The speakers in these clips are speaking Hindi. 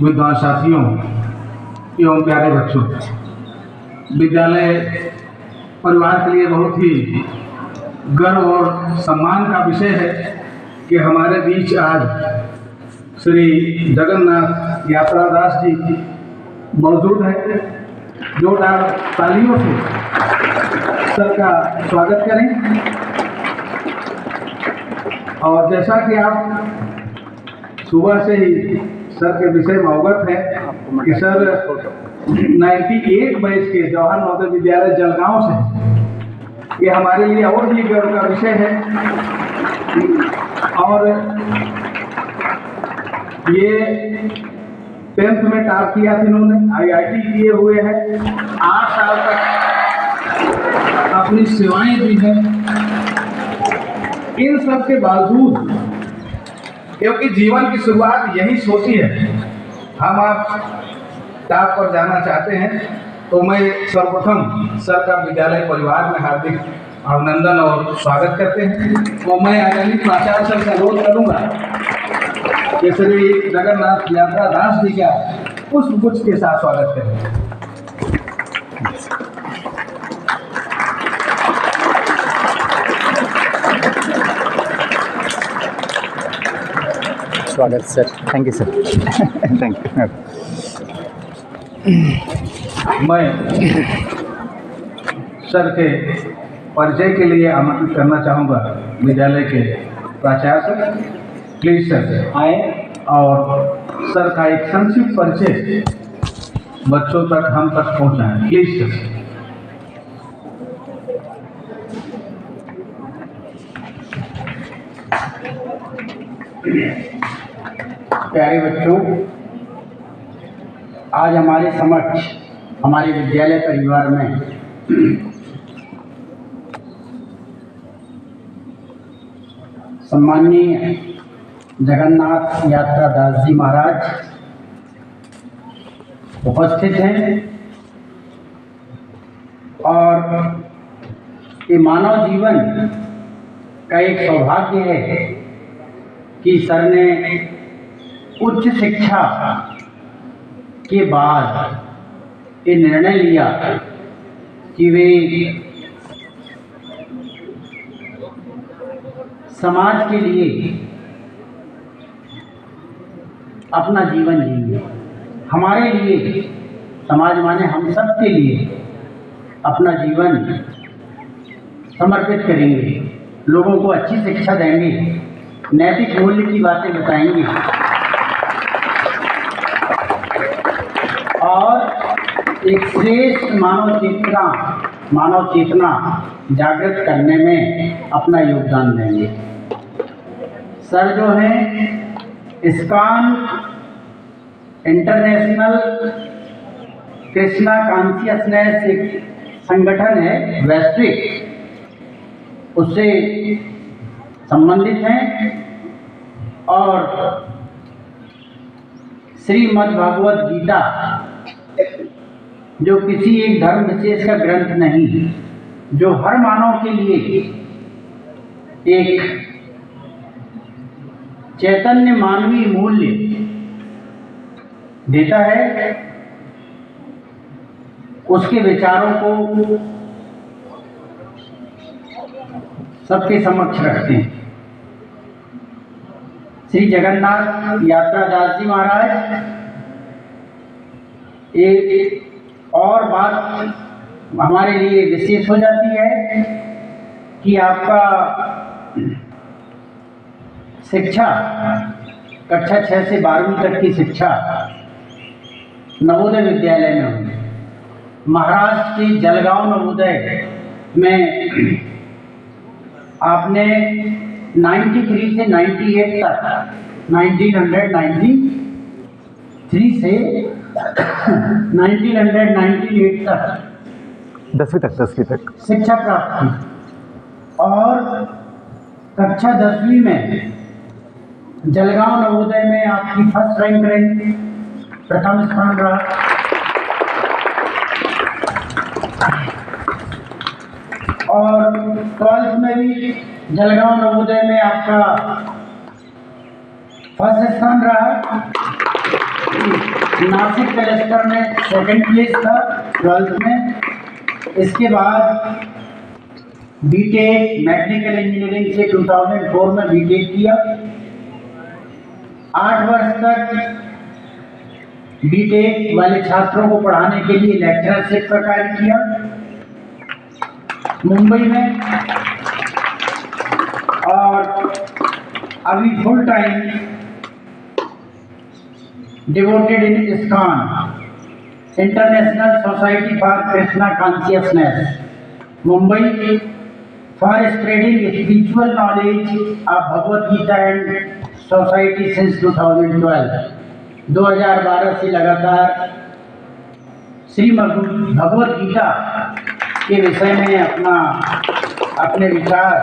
विद्वान साथियों एवं प्यारे बच्चों, विद्यालय परिवार के लिए बहुत ही गर्व और सम्मान का विषय है कि हमारे बीच आज श्री जगन्नाथ यात्रा दास जी मौजूद है। जोरदार तालियों से सर का स्वागत करें। और जैसा कि आप सुबह से ही सर के विषय में अवगत है कि सर 98 बैच के जवाहर नवोदय विद्यालय जलगांव से, ये हमारे लिए और भी गर्व का विषय है। और ये 10th में टॉप किया था इन्होंने, IIT किए हुए हैं, 8 साल तक अपनी सेवाएं दी हैं। इन सब के बावजूद, क्योंकि जीवन की शुरुआत यही सोची है, हम आप टॉप पर जाना चाहते हैं, तो मैं सर्वप्रथम सर का विद्यालय परिवार में हार्दिक अभिनंदन और स्वागत करते हैं। और मैं आदरणीय प्राचार्य सर का अनुरोध करूँगा कि श्री जगन्नाथ यात्रा दास जी का पुष्पगुच्छ के साथ स्वागत करें। स्वागत sir, thank you sir. Thank you. मैं सर के परिचय के लिए आमंत्रित करना चाहूँगा विद्यालय के प्राचार्य सर। प्लीज सर आए और सर का एक संक्षिप्त परिचय बच्चों तक, हम तक पहुँचाएं। Please sir. प्यारे बच्चों, आज हमारे समक्ष हमारे विद्यालय परिवार में सम्माननीय जगन्नाथ यात्रा दास जी महाराज उपस्थित हैं। और ये मानव जीवन का एक सौभाग्य है कि सर ने उच्च शिक्षा के बाद ये निर्णय लिया कि वे समाज के लिए अपना जीवन जिएंगे। हमारे लिए, समाज माने हम सब के लिए अपना जीवन समर्पित करेंगे। लोगों को अच्छी शिक्षा देंगे, नैतिक मूल्य की बातें बताएंगे और एक श्रेष्ठ मानव चेतना जागृत करने में अपना योगदान देंगे। सर जो है, इस्कॉन इंटरनेशनल कृष्णा कॉन्शियसनेस एक संगठन है वैश्विक, उससे संबंधित हैं और श्रीमद् भागवत गीता जो किसी एक धर्म विशेष का ग्रंथ नहीं, जो हर मानव के लिए एक चैतन्य मानवीय मूल्य देता है, उसके विचारों को सबके समक्ष रखते हैं। श्री जगन्नाथ यात्रा दास जी महाराज, एक और बात हमारे लिए विशेष हो जाती है कि आपका शिक्षा कक्षा 6 से 12वीं तक की शिक्षा नवोदय विद्यालय में हुई। महाराष्ट्र के जलगांव नवोदय में आपने 93 से 98 तक, 1993 से 1998 तक 10वीं तक शिक्षा प्राप्त की। और कक्षा 10वीं में जलगांव नवोदय में आपकी फर्स्ट रैंक रही, प्रथम स्थान रहा। और 12th में भी जलगांव नवोदय में आपका फर्स्ट स्थान रहा। नासिक क्लस्टर में सेकंड प्लेस था 12th में। इसके बाद बीटेक मैकेनिकल इंजीनियरिंग से 2004 में बीटेक किया। 8 वर्ष तक बीटेक वाले छात्रों को पढ़ाने के लिए लेक्चरशिप का कार्य किया मुंबई में, और अभी full time devoted in ISKCON international society for Krishna consciousness Mumbai for spreading spiritual knowledge of Bhagavad Gita and society since 2012 से लगातार श्रीमद् भगवद गीता के विषय में अपने विचार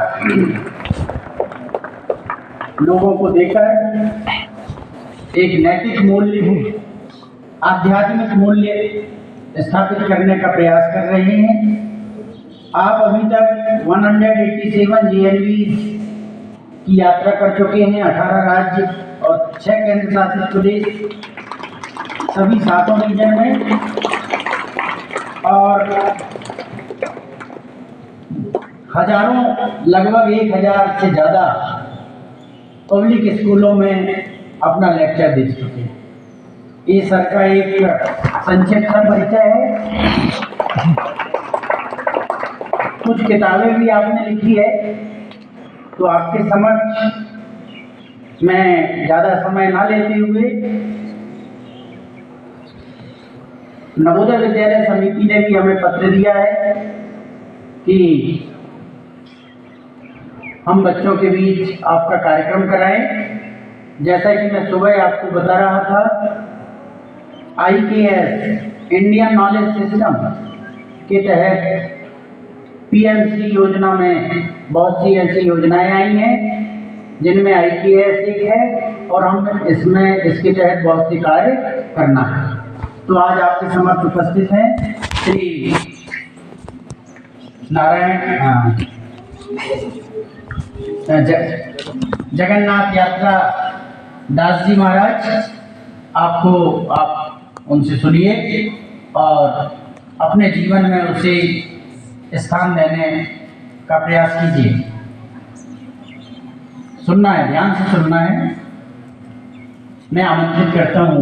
लोगों को देकर एक नैतिक मूल्य, आध्यात्मिक मूल्य स्थापित करने का प्रयास कर रहे हैं। आप अभी तक 187 GNVs की यात्रा कर चुके हैं, 18 राज्य और 6 केंद्र शासित प्रदेश, सभी 7 रीजन में, और हजारों, लगभग 1000 से ज़्यादा पब्लिक स्कूलों में अपना लेक्चर दे चुके हैं। ये सर का एक संक्षिप्त सा परिचय है। कुछ किताबें भी आपने लिखी है, तो आपके समक्ष मैं ज़्यादा समय ना लेते हुए, नवोदय विद्यालय समिति ने भी हमें पत्र दिया है कि हम बच्चों के बीच आपका कार्यक्रम कराएं। जैसा कि मैं सुबह आपको बता रहा था, IKS इंडियन नॉलेज सिस्टम के तहत PMC योजना में बहुत सी ऐसी योजनाएं आई हैं जिनमें IKS एक है, और हम इसके तहत बहुत सी कार्य करना है। तो आज आपके समक्ष उपस्थित हैं श्री नारायण जगन्नाथ यात्रा दास जी महाराज। आप उनसे सुनिए और अपने जीवन में उसे स्थान देने का प्रयास कीजिए। सुनना है, ध्यान से सुनना है। मैं आमंत्रित करता हूँ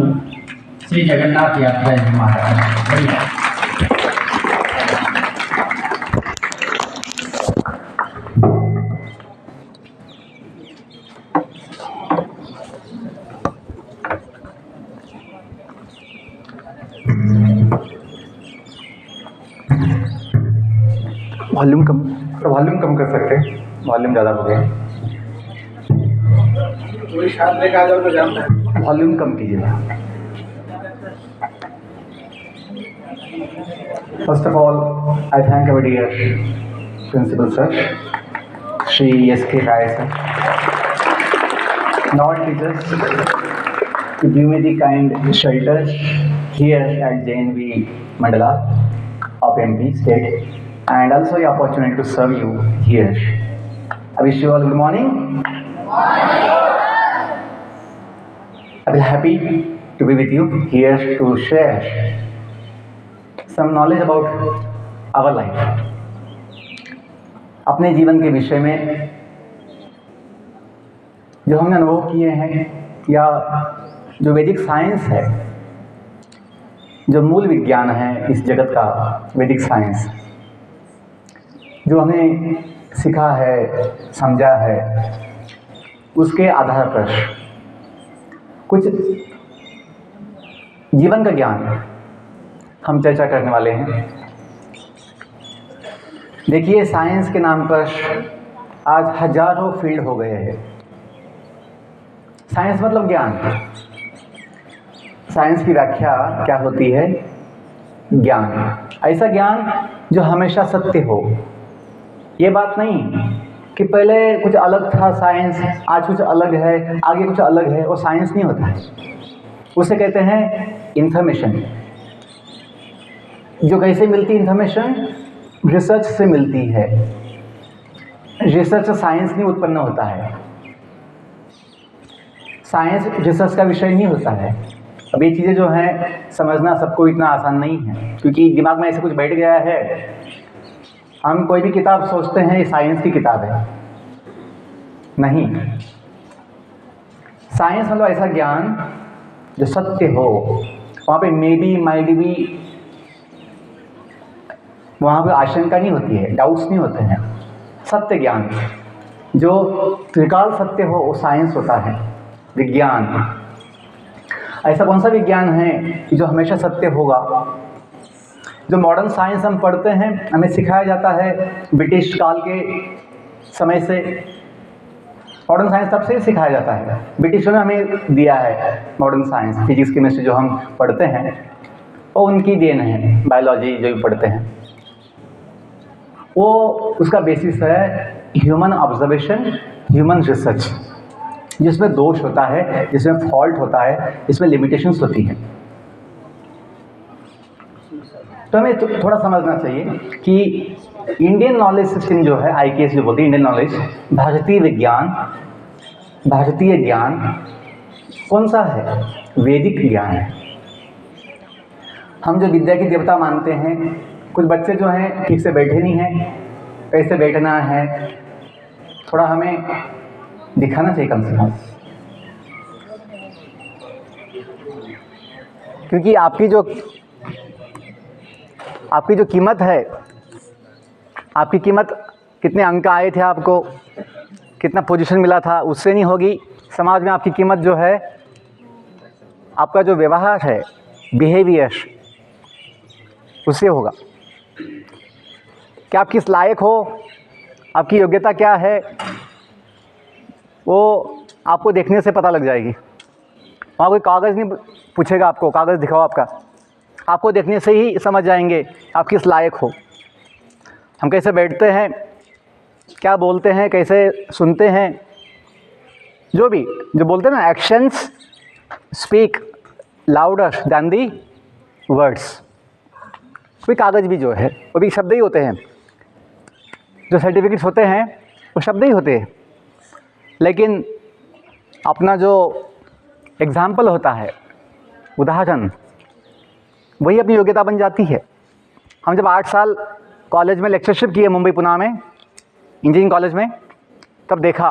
श्री जगन्नाथ यात्रा जी महाराज। वॉल्यूम कम कर सकते हैं, वॉल्यूम ज़्यादा हो गया। कोई शांत लेकर आ जाओ तो जानता है। वॉल्यूम कम कीजिएगा। First of all I thank our dear principal sir, Shri S.K. Rai sir, not teachers, to give me the kind shelter here at JNV Mandala of MP state, and also the opportunity to serve you here. I wish you all good morning. I will happy to be with you here to share some knowledge about our life. अपने जीवन के विषय में जो हमने अनुभव किए हैं, या जो वैदिक साइंस है, जो मूल विज्ञान है इस जगत का, वैदिक साइंस जो हमें सीखा है, समझा है, उसके आधार पर कुछ जीवन का ज्ञान हम चर्चा करने वाले हैं। देखिए, साइंस के नाम पर आज हजारों फील्ड हो गए हैं। साइंस मतलब ज्ञान। साइंस की व्याख्या क्या होती है? ज्ञान, ऐसा ज्ञान जो हमेशा सत्य हो। ये बात नहीं कि पहले कुछ अलग था साइंस, आज कुछ अलग है, आगे कुछ अलग है, वो साइंस नहीं होता है। उसे कहते हैं इंफॉर्मेशन। जो कैसे मिलती इंफॉर्मेशन? रिसर्च से मिलती है। रिसर्च साइंस नहीं उत्पन्न होता है। साइंस रिसर्च का विषय नहीं होता है। अब ये चीज़ें जो हैं समझना सबको इतना आसान नहीं है, क्योंकि दिमाग में ऐसे कुछ बैठ गया है। हम कोई भी किताब सोचते हैं ये साइंस की किताब है, नहीं। साइंस मतलब ऐसा ज्ञान जो सत्य हो, वहाँ पे मे बी माइट बी, वहाँ पे आशंका नहीं होती है, डाउट्स नहीं होते हैं। सत्य ज्ञान जो त्रिकाल सत्य हो वो साइंस होता है, विज्ञान। ऐसा कौन सा विज्ञान है कि जो हमेशा सत्य होगा? जो मॉडर्न साइंस हम पढ़ते हैं, हमें सिखाया जाता है ब्रिटिश काल के समय से। मॉडर्न साइंस तब से ही सिखाया जाता है, ब्रिटिशों ने हमें दिया है मॉडर्न साइंस। फिजिक्स केमिस्ट्री जो हम पढ़ते हैं वो उनकी देन है। बायोलॉजी जो भी पढ़ते हैं वो उसका बेसिस है ह्यूमन ऑब्जर्वेशन, ह्यूमन रिसर्च, जिसमें दोष होता है, जिसमें फॉल्ट होता है, जिसमें लिमिटेशंस होती हैं। तो हमें थोड़ा समझना चाहिए कि इंडियन नॉलेज सिस्टम जो है, IKS जो बोलते हैं, इंडियन नॉलेज, भारतीय ज्ञान कौन सा है? वैदिक ज्ञान है। हम जो विद्या की देवता मानते हैं, कुछ बच्चे जो हैं ठीक से बैठे नहीं हैं, कैसे बैठना है थोड़ा हमें दिखाना चाहिए कम से कम, क्योंकि आपकी जो कीमत है, आपकी कीमत कितने अंक आए थे, आपको कितना पोजीशन मिला था, उससे नहीं होगी। समाज में आपकी कीमत जो है, आपका जो व्यवहार है, बिहेवियर, उससे होगा। क्या आप किस लायक हो, आपकी योग्यता क्या है, वो आपको देखने से पता लग जाएगी। वहाँ कोई कागज़ नहीं पूछेगा आपको, कागज़ दिखाओ आपको देखने से ही समझ जाएंगे आप किस लायक हो। हम कैसे बैठते हैं, क्या बोलते हैं, कैसे सुनते हैं, जो बोलते हैं ना, actions speak louder than the words. कोई कागज़ भी जो है वो भी शब्द ही होते हैं, जो सर्टिफिकेट्स होते हैं वो शब्द ही होते हैं, लेकिन अपना जो एग्जाम्पल होता है, उदाहरण, वही अपनी योग्यता बन जाती है। हम जब 8 साल कॉलेज में लेक्चरशिप किए, मुंबई पुणे में इंजीनियरिंग कॉलेज में, तब देखा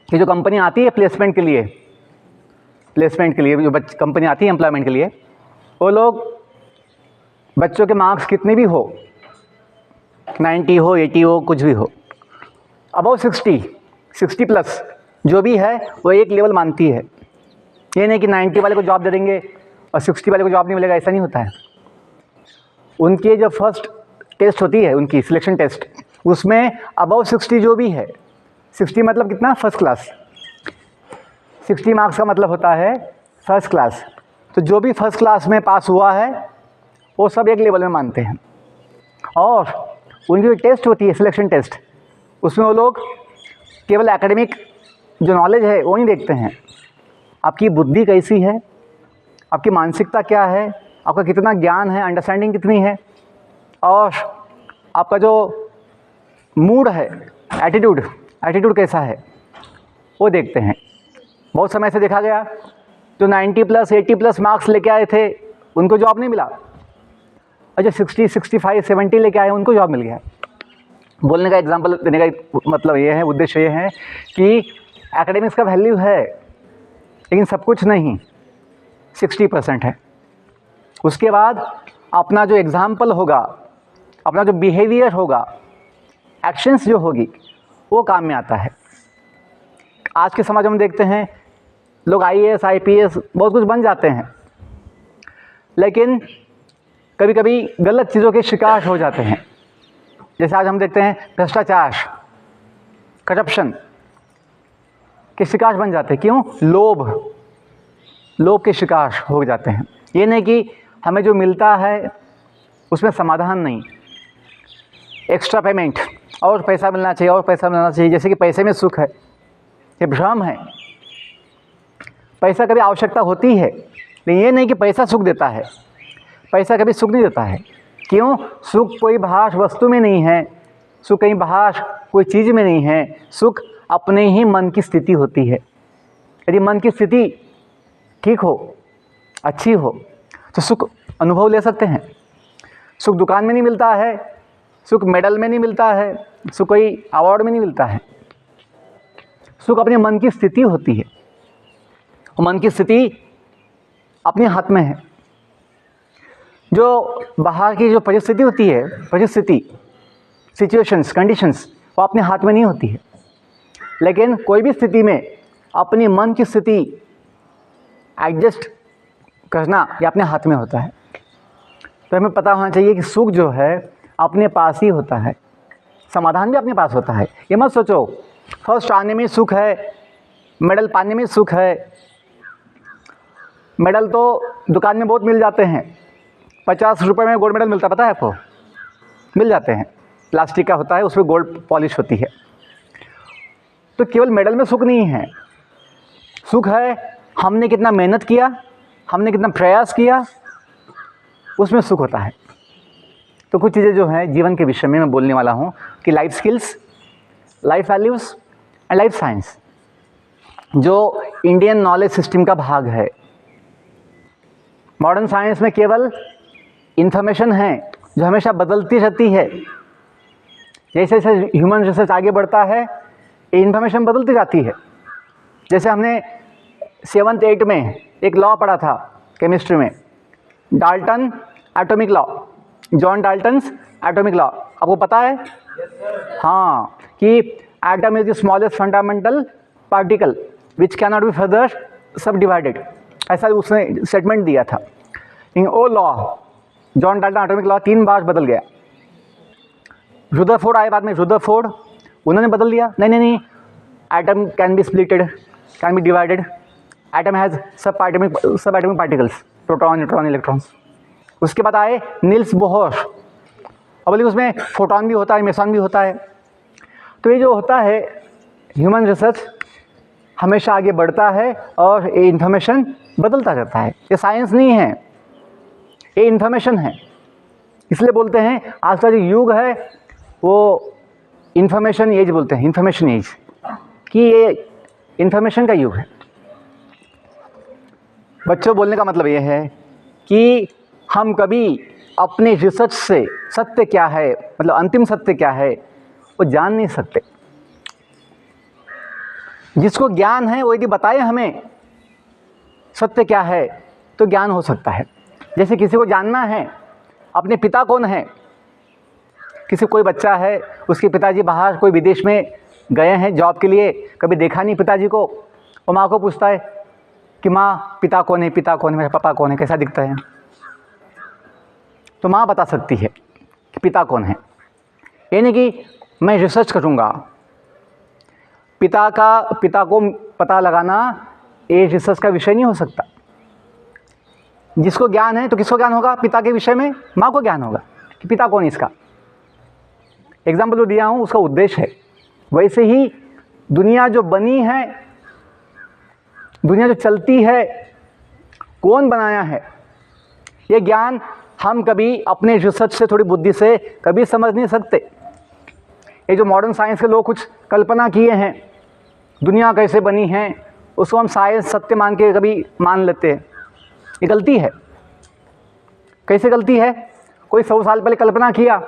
कि जो कंपनी आती है प्लेसमेंट के लिए जो कंपनी आती है एम्प्लॉयमेंट के लिए, वो लोग बच्चों के मार्क्स कितने भी हो, 90 हो, 80 हो, कुछ भी हो, अबव 60 प्लस जो भी है वो एक लेवल मानती है। ये नहीं कि 90 वाले को जॉब दे देंगे और 60 वाले को जॉब नहीं मिलेगा, ऐसा नहीं होता है। उनके जो फर्स्ट टेस्ट होती है, उनकी सिलेक्शन टेस्ट, उसमें अबव 60 जो भी है, 60 मतलब कितना? First class. 60 मार्क्स का मतलब होता है फर्स्ट क्लास। तो जो भी फर्स्ट क्लास में पास हुआ है वो सब एक लेवल में मानते हैं। और उनकी जो टेस्ट होती है, सिलेक्शन टेस्ट, उसमें वो लोग केवल एकेडमिक जो नॉलेज है वो नहीं देखते हैं, आपकी बुद्धि कैसी है, आपकी मानसिकता क्या है, आपका कितना ज्ञान है, अंडरस्टैंडिंग कितनी है, और आपका जो मूड है, एटीट्यूड कैसा है, वो देखते हैं। बहुत समय से देखा गया जो 90 प्लस 80 प्लस मार्क्स लेके आए थे उनको जॉब नहीं मिला, और जो 60 65 70 लेके आए उनको जॉब मिल गया। बोलने का एग्जांपल देने का मतलब ये है, उद्देश्य ये है कि एकेडमिक्स का वैल्यू है, लेकिन सब कुछ नहीं, 60% है। उसके बाद अपना जो एग्जाम्पल होगा, अपना जो बिहेवियर होगा, एक्शंस जो होगी, वो काम में आता है। आज के समाज में देखते हैं लोग IAS IPS बहुत कुछ बन जाते हैं, लेकिन कभी कभी गलत चीज़ों के शिकार हो जाते हैं। जैसे आज हम देखते हैं भ्रष्टाचार, करप्शन के शिकार बन जाते हैं। क्यों? लोभ के शिकार हो जाते हैं। ये नहीं कि हमें जो मिलता है उसमें समाधान नहीं, एक्स्ट्रा पेमेंट, और पैसा मिलना चाहिए, और पैसा मिलना चाहिए, जैसे कि पैसे में सुख है। ये भ्रम है। पैसा कभी आवश्यकता होती है, लेकिन ये नहीं कि पैसा सुख देता है। पैसा कभी सुख नहीं देता है। क्यों? सुख कोई बाहर वस्तु में नहीं है, सुख कहीं बाहर कोई चीज़ में नहीं है, सुख अपने ही मन की स्थिति होती है। यदि मन की स्थिति ठीक हो अच्छी हो तो सुख अनुभव ले सकते हैं। सुख दुकान में नहीं मिलता है, सुख मेडल में नहीं मिलता है, सुख कोई अवार्ड में नहीं मिलता है। सुख अपने मन की स्थिति होती है, और मन की स्थिति अपने हाथ में है। जो बाहर की जो परिस्थिति होती है, परिस्थिति, सिचुएशंस, कंडीशंस, वो अपने हाथ में नहीं होती है। लेकिन कोई भी स्थिति में अपनी मन की स्थिति एडजस्ट करना ये अपने हाथ में होता है। तो हमें पता होना चाहिए कि सुख जो है अपने पास ही होता है, समाधान भी अपने पास होता है। ये मत सोचो फर्स्ट आने में सुख है, मेडल पाने में सुख है। मेडल तो दुकान में बहुत मिल जाते हैं, 50 रुपये में गोल्ड मेडल मिलता है, पता है आपको? मिल जाते हैं, प्लास्टिक का होता है, उसमें गोल्ड पॉलिश होती है। तो केवल मेडल में सुख नहीं है, सुख है हमने कितना मेहनत किया, हमने कितना प्रयास किया, उसमें सुख होता है। तो कुछ चीज़ें जो हैं जीवन के विषय में मैं बोलने वाला हूँ कि life skills, life values and life science जो इंडियन नॉलेज सिस्टम का भाग है। मॉडर्न साइंस में केवल इंफॉर्मेशन है जो हमेशा बदलती रहती है। जैसे जैसे ह्यूमन रिसर्च आगे बढ़ता है, इंफॉर्मेशन बदलती जाती है। जैसे हमने 7th 8th में एक लॉ पढ़ा था केमिस्ट्री में, Dalton atomic law, John Dalton's atomic law. आपको पता है? हाँ, कि atom is the smallest fundamental particle which can not be further सब डिवाइडेड, ऐसा उसने स्टेटमेंट दिया था। इन वो law, John Dalton atomic law 3 बार बदल गया। रुदरफोर्ड आए बाद में, रुदरफोर्ड, उन्होंने बदल दिया, नहीं, atom can be splitted, can be divided, atom has sub atomic particles, proton, neutron, electrons. उसके बाद आए नील्स बोहर, और बोले उसमें फोटॉन भी होता है, मेसॉन भी होता है। तो ये जो होता है ह्यूमन रिसर्च हमेशा आगे बढ़ता है और ये इन्फॉर्मेशन बदलता रहता है। ये साइंस नहीं है, ये इन्फॉर्मेशन है। इसलिए बोलते हैं आज का जो युग है वो इन्फॉर्मेशन एज बोलते हैं, इन्फॉर्मेशन एज, कि ये इन्फॉर्मेशन का युग है। बच्चों, बोलने का मतलब ये है कि हम कभी अपने रिसर्च से सत्य क्या है, मतलब अंतिम सत्य क्या है, वो जान नहीं सकते। जिसको ज्ञान है वो यदि बताए हमें सत्य क्या है तो ज्ञान हो सकता है। जैसे किसी को जानना है अपने पिता कौन है, किसी कोई बच्चा है, उसके पिताजी बाहर कोई विदेश में गए हैं जॉब के लिए, कभी देखा नहीं पिताजी को, वो माँ को पूछता है कि माँ पिता कौन है, पिता कौन है, मेरा पापा कौन है, कैसा दिखता है? तो माँ बता सकती है कि पिता कौन है। ये नहीं कि मैं रिसर्च करूँगा, पिता को पता लगाना ये रिसर्च का विषय नहीं हो सकता। जिसको ज्ञान है तो किसको ज्ञान होगा? पिता के विषय में माँ को ज्ञान होगा कि पिता कौन है इसका। एग्जाम्पल जो दिया हूँ उसका उद्देश्य है। वैसे ही दुनिया जो बनी है, दुनिया जो चलती है, कौन बनाया है, ये ज्ञान हम कभी अपने रिसर्च से, थोड़ी बुद्धि से कभी समझ नहीं सकते। ये जो मॉडर्न साइंस के लोग कुछ कल्पना किए हैं दुनिया कैसे बनी है, उसको हम साइंस सत्य मान के कभी मान लेते हैं। ये गलती है। कैसे गलती है? कोई 100 साल पहले कल्पना किया,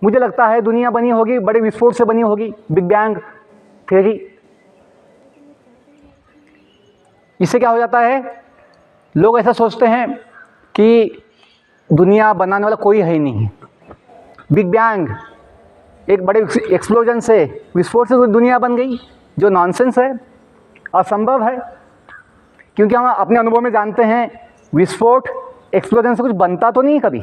मुझे लगता है दुनिया बनी होगी बड़े विस्फोट से बनी होगी, बिग बैंग थ्योरी। इससे क्या हो जाता है, लोग ऐसा सोचते हैं कि दुनिया बनाने वाला कोई है ही नहीं। बिग बैंग, एक बड़े एक्सप्लोजन से, विस्फोट से दुनिया बन गई, जो नॉनसेंस है, असंभव है। क्योंकि हम अपने अनुभव में जानते हैं विस्फोट, एक्सप्लोजन से कुछ बनता तो नहीं कभी।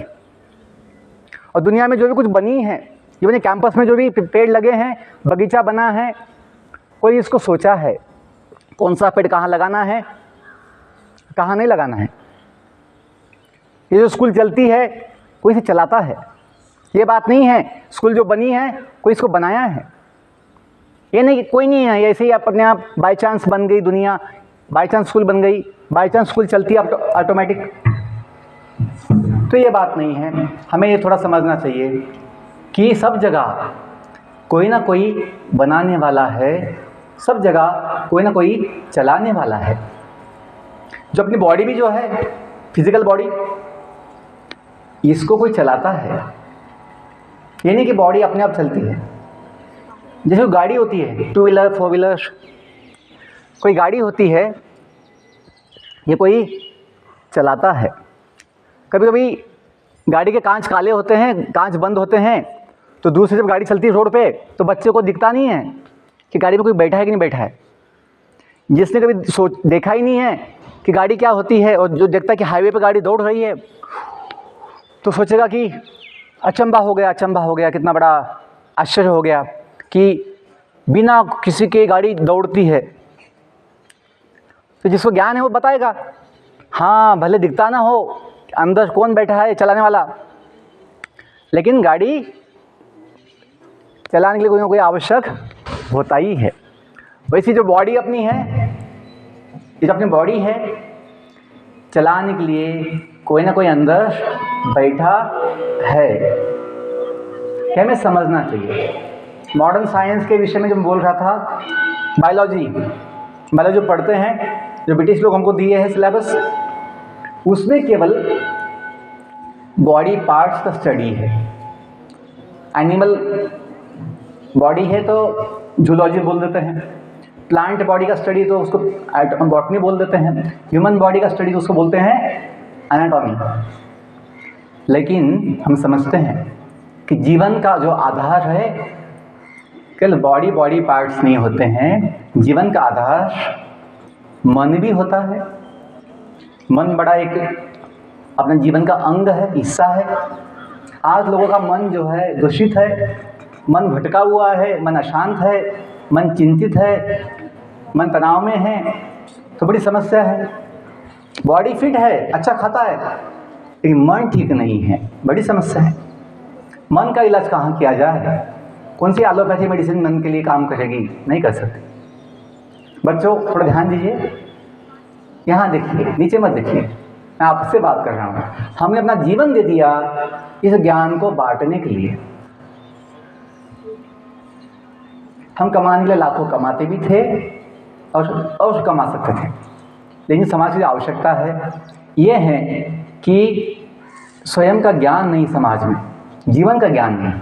और दुनिया में जो भी कुछ बनी है, इवन कैंपस में जो भी पेड़ लगे हैं, बगीचा बना है, कोई इसको सोचा है कौन सा पेड़ कहाँ लगाना है, कहाँ नहीं लगाना है। ये जो स्कूल चलती है कोई इसे चलाता है, ये बात नहीं है। स्कूल जो बनी है कोई इसको बनाया है, ये नहीं कि कोई नहीं है, ऐसे ही अपने आप बाय चांस बन गई दुनिया, बाय चांस स्कूल बन गई, बाय चांस स्कूल चलती है ऑटोमेटिक। तो ये बात नहीं है। हमें ये थोड़ा समझना चाहिए कि सब जगह कोई ना कोई बनाने वाला है, सब जगह कोई ना कोई चलाने वाला है। जो अपनी बॉडी भी जो है, फिजिकल बॉडी, इसको कोई चलाता है। ये नहीं कि बॉडी अपने आप चलती है। जैसे गाड़ी होती है, 2 व्हीलर 4 व्हीलर, कोई गाड़ी होती है, ये कोई चलाता है। कभी कभी गाड़ी के कांच काले होते हैं, कांच बंद होते हैं, तो दूर से जब गाड़ी चलती है रोड पे तो बच्चे को दिखता नहीं है कि गाड़ी में कोई बैठा है कि नहीं बैठा है। जिसने कभी देखा ही नहीं है कि गाड़ी क्या होती है, और जो देखता है कि हाईवे पे गाड़ी दौड़ रही है तो सोचेगा कि अचंभा हो गया, कितना बड़ा आश्चर्य हो गया कि बिना किसी के गाड़ी दौड़ती है। तो जिसको ज्ञान है वो बताएगा, हाँ भले दिखता ना हो अंदर कौन बैठा है चलाने वाला, लेकिन गाड़ी चलाने के लिए कोई ना कोई आवश्यक होता ही है। वैसी जो बॉडी अपनी है, ये जो अपनी बॉडी है, चलाने के लिए कोई ना कोई अंदर बैठा है, क्या हमें समझना चाहिए। मॉडर्न साइंस के विषय में जो मैं बोल रहा था, बायोलॉजी जो पढ़ते हैं, जो ब्रिटिश लोग हमको दिए हैं सिलेबस, उसमें केवल बॉडी पार्ट्स का स्टडी है। एनिमल बॉडी है तो जूलॉजी बोल देते हैं, प्लांट बॉडी का स्टडी तो उसको बॉटनी बोल देते हैं, ह्यूमन बॉडी का स्टडी तो उसको बोलते हैं एनाटॉमी। लेकिन हम समझते हैं कि जीवन का जो आधार है केवल बॉडी पार्ट्स नहीं होते हैं, जीवन का आधार मन भी होता है। मन बड़ा एक अपने जीवन का अंग है, हिस्सा है। आज लोगों का मन जो है दूषित है, मन भटका हुआ है, मन अशांत है, मन चिंतित है, मन तनाव में है, तो बड़ी समस्या है। बॉडी फिट है, अच्छा खाता है, लेकिन मन ठीक नहीं है, बड़ी समस्या है। मन का इलाज कहाँ किया जाए? कौन सी एलोपैथी मेडिसिन मन के लिए काम करेगी? नहीं कर सकते। बच्चों थोड़ा ध्यान दीजिए, यहाँ देखिए, नीचे मत देखिए, मैं आपसे बात कर रहा हूँ। हमने अपना जीवन दे दिया इस ज्ञान को बांटने के लिए। हम कमाने के लिए लाखों कमाते भी थे और कमा सकते थे, लेकिन समाज की आवश्यकता है ये है कि स्वयं का ज्ञान नहीं, समाज में जीवन का ज्ञान नहीं।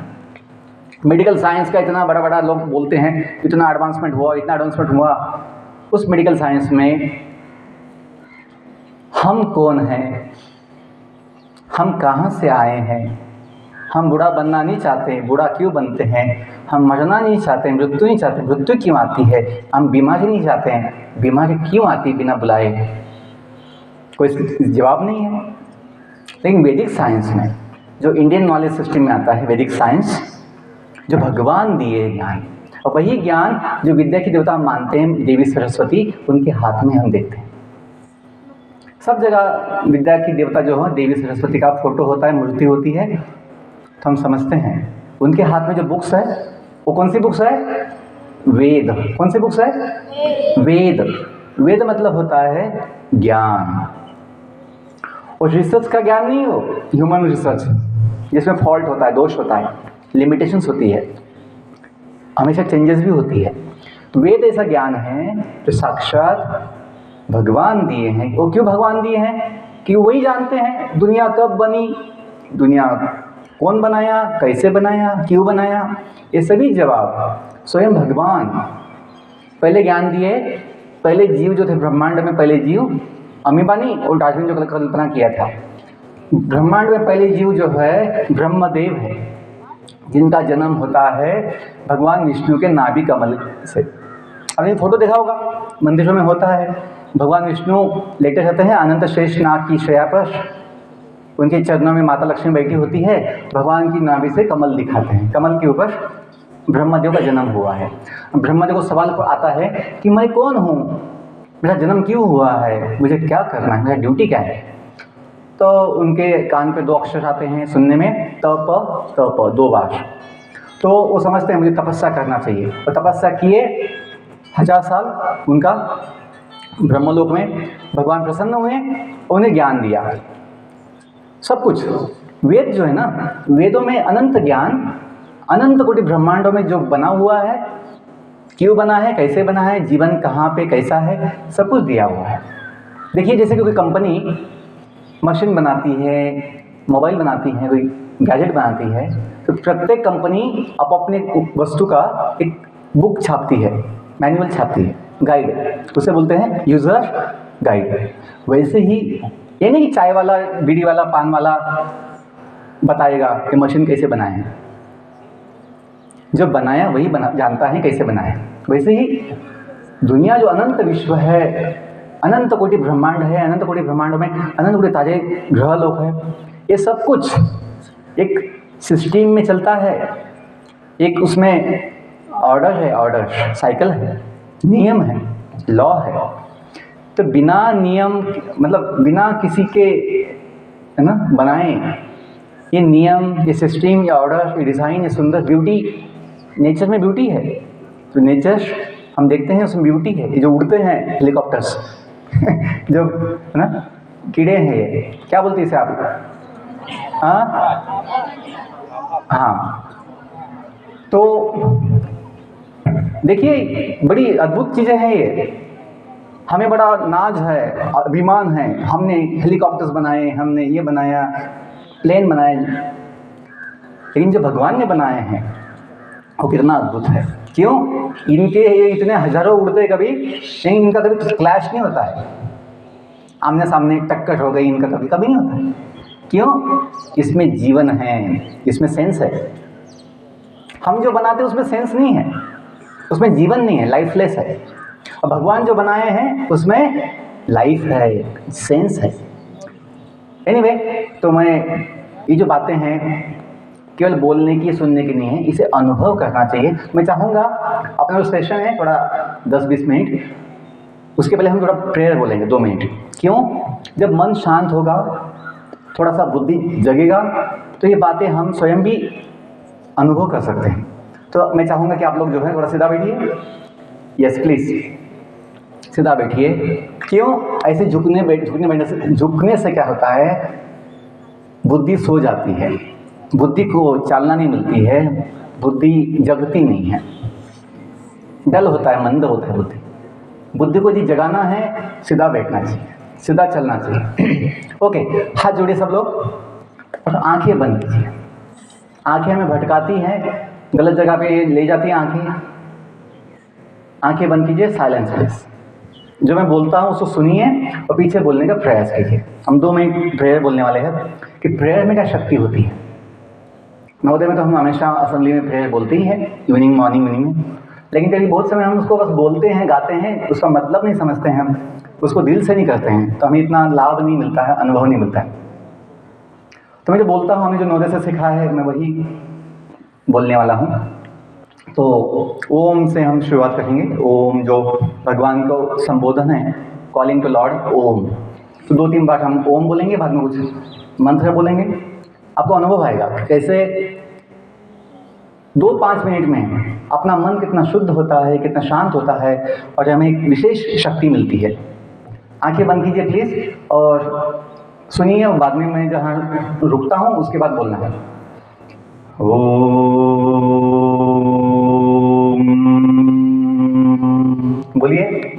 मेडिकल साइंस का इतना बड़ा लोग बोलते हैं, इतना एडवांसमेंट हुआ, उस मेडिकल साइंस में हम कौन हैं, हम कहाँ से आए हैं, हम बूढ़ा बनना नहीं चाहते, बूढ़ा क्यों बनते हैं, हम मरना नहीं चाहते, मृत्यु नहीं चाहते, मृत्यु क्यों आती है, हम बीमारी नहीं चाहते हैं, बीमारी क्यों आती है बिना बुलाए, कोई जवाब नहीं है। लेकिन वैदिक साइंस में, जो इंडियन नॉलेज सिस्टम में आता है, वैदिक साइंस जो भगवान दिए ज्ञान, और वही ज्ञान जो विद्या की देवता हम मानते हैं, देवी सरस्वती, उनके हाथ में हम देखते हैं। सब जगह विद्या की देवता जो है देवी सरस्वती का फोटो होता है, मूर्ति होती है, तो हम समझते हैं उनके हाथ में जो बुक्स है वो कौन सी बुक्स है? वेद। कौन सी बुक्स है? वेद। वेद मतलब होता है ज्ञान, और रिसर्च का ज्ञान नहीं हो, ह्यूमन रिसर्च जिसमें फॉल्ट होता है, दोष होता है, लिमिटेशंस होती है, हमेशा चेंजेस भी होती है। तो वेद ऐसा ज्ञान है जो साक्षात भगवान दिए हैं। वो क्यों भगवान दिए हैं? कि वही जानते हैं दुनिया कब बनी, दुनिया कौन बनाया, कैसे बनाया, क्यों बनाया, ये सभी जवाब स्वयं भगवान पहले ज्ञान दिए। पहले जीव जो थे ब्रह्मांड में, पहले जीव अमीबानी और डार्विन जो कल्पना किया था, ब्रह्मांड में पहले जीव जो है ब्रह्मदेव है, जिनका जन्म होता है भगवान विष्णु के नाभि कमल से। आपने फोटो देखा होगा, मंदिरों में होता है, भगवान विष्णु लेटे रहते हैं अनंत शेष नाग की शैया पर, उनके चरणों में माता लक्ष्मी बैठी होती है, भगवान की नाभि से कमल दिखाते हैं, कमल के ऊपर ब्रह्मदेव का जन्म हुआ है। ब्रह्मदेव को सवाल आता है कि मैं कौन हूँ, मेरा जन्म क्यों हुआ है, मुझे क्या करना है, मेरा ड्यूटी क्या है। तो उनके कान पे 2 अक्षर आते हैं सुनने में, तप 2 बार। तो वो समझते हैं मुझे तपस्या करना चाहिए, और तपस्या किए 1000 साल उनका ब्रह्मलोक में भगवान प्रसन्न हुए, उन्हें ज्ञान दिया सब कुछ। वेद जो है ना, वेदों में अनंत ज्ञान, अनंत कोटि ब्रह्मांडों में जो बना हुआ है, क्यों बना है, कैसे बना है, जीवन कहाँ पे कैसा है, सब कुछ दिया हुआ है। देखिए, जैसे कि कोई कंपनी मशीन बनाती है, मोबाइल बनाती है, कोई गैजेट बनाती है, तो प्रत्येक कंपनी अपने वस्तु का एक बुक छापती है, मैनुअल छापती है, गाइड, उसे बोलते हैं यूज़र गाइड। वैसे ही ये नहीं कि चाय वाला, बीड़ी वाला, पान वाला बताएगा कि मशीन कैसे बनाएं, जो बनाया वही जानता है कैसे बनाएं। वैसे ही दुनिया जो अनंत विश्व है, अनंत कोटि ब्रह्मांड है, अनंत कोटि ब्रह्मांडों में अनंत कोटि तारे ग्रह लोक है, ये सब कुछ एक सिस्टम में चलता है, एक उसमें ऑर्डर है, ऑर्डर साइकिल है, नियम है, लॉ है। तो बिना नियम, मतलब बिना किसी के, है ना, बनाए ये नियम, ये सिस्टम, ये ऑर्डर, ये डिज़ाइन, ये सुंदर ब्यूटी, नेचर में ब्यूटी है। तो नेचर हम देखते हैं उसमें ब्यूटी है। ये जो उड़ते हैं हेलीकॉप्टर्स जो, है ना, कीड़े हैं, ये क्या बोलते हैं इसे आप? हाँ, तो देखिए बड़ी अद्भुत चीज़ें हैं ये। हमें बड़ा नाज है, अभिमान है, हमने हेलीकॉप्टर्स बनाए, हमने ये बनाया, प्लेन बनाए, लेकिन जो भगवान ने बनाए हैं वो कितना अद्भुत है। क्यों? इनके ये इतने हजारों उड़ते कभी नहीं, इनका कभी क्लैश नहीं होता है, आमने सामने टक्कर हो गई इनका कभी कभी नहीं होता है। क्यों? इसमें जीवन है, इसमें सेंस है। हम जो बनाते हैं उसमें सेंस नहीं है, उसमें जीवन नहीं है, लाइफलेस है। और भगवान जो बनाए हैं उसमें लाइफ है, सेंस है। एनीवे, तो मैं ये जो बातें हैं केवल बोलने की, सुनने की नहीं है, इसे अनुभव करना चाहिए। मैं चाहूँगा अपना जो सेशन है थोड़ा 10-20 मिनट, उसके पहले हम थोड़ा प्रेयर बोलेंगे 2 मिनट। क्यों? जब मन शांत होगा, थोड़ा सा बुद्धि जगेगा, तो ये बातें हम स्वयं भी अनुभव कर सकते हैं। तो मैं चाहूँगा कि आप लोग जो है थोड़ा सीधा बैठिए। यस प्लीज़, सीधा बैठिए। क्यों? ऐसे झुकने से क्या होता है, बुद्धि सो जाती है, बुद्धि को चालना नहीं मिलती है, बुद्धि जगती नहीं है, डल होता है, मंद होता है बुद्धि। बुद्धि को जी जगाना है, सीधा बैठना चाहिए, सीधा चलना चाहिए। ओके, हाथ जोड़िए सब लोग और आंखें बंद कीजिए। आंखें हमें भटकाती हैं, गलत जगह पे ले जाती हैं आंखें। आंखें बंद कीजिए, साइलेंस प्लीज। जो मैं बोलता हूँ उसको सुनिए और पीछे बोलने का प्रयास कीजिए। हम 2 मिनट प्रेयर बोलने वाले हैं कि प्रेयर में क्या शक्ति होती है। नवोदय में तो हम हमेशा असेंबली में प्रेयर बोलते ही हैं, इवनिंग, मॉर्निंग, इवनिंग में। लेकिन कभी बहुत समय हम उसको बस बोलते हैं, गाते हैं, उसका मतलब नहीं समझते हैं, हम उसको दिल से नहीं करते हैं, तो हमें इतना लाभ नहीं मिलता है, अनुभव नहीं मिलता है। तो मैं जो बोलता हूँ, हमें जो नवोदय से सिखा है, मैं वही बोलने वाला हूँ। तो ओम से हम शुरुआत करेंगे। ओम जो भगवान को संबोधन है, कॉलिंग टू लॉर्ड, ओम। तो 2-3 बार हम ओम बोलेंगे, बाद में कुछ मंत्र बोलेंगे। आपको अनुभव आएगा कैसे 2-5 मिनट में अपना मन कितना शुद्ध होता है, कितना शांत होता है, और हमें एक विशेष शक्ति मिलती है। आंखें बंद कीजिए प्लीज़ और सुनिए, और बाद में मैं जहाँ रुकता हूँ उसके बाद बोलना है। बोलिए।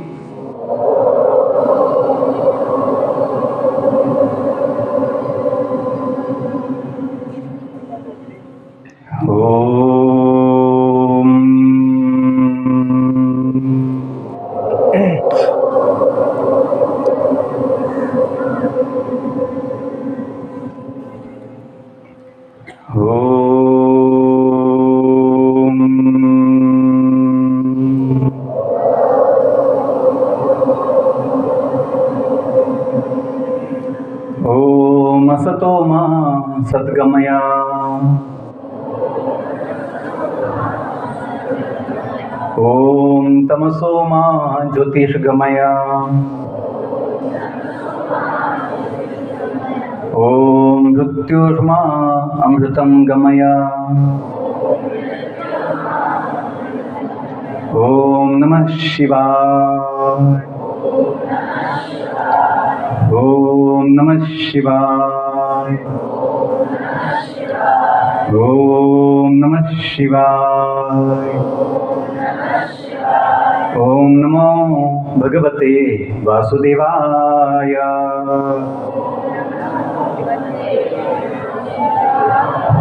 ओम असतो मा सद्गमया, ओम तमसो मा ज्योतिषगमया, ओम मृत्युर्मा अमृतं गमया, ओम नमः शिवाय, ओम नमः शिवाय, ओम नमः शिवाय, ओम नमो भगवते वासुदेवाय।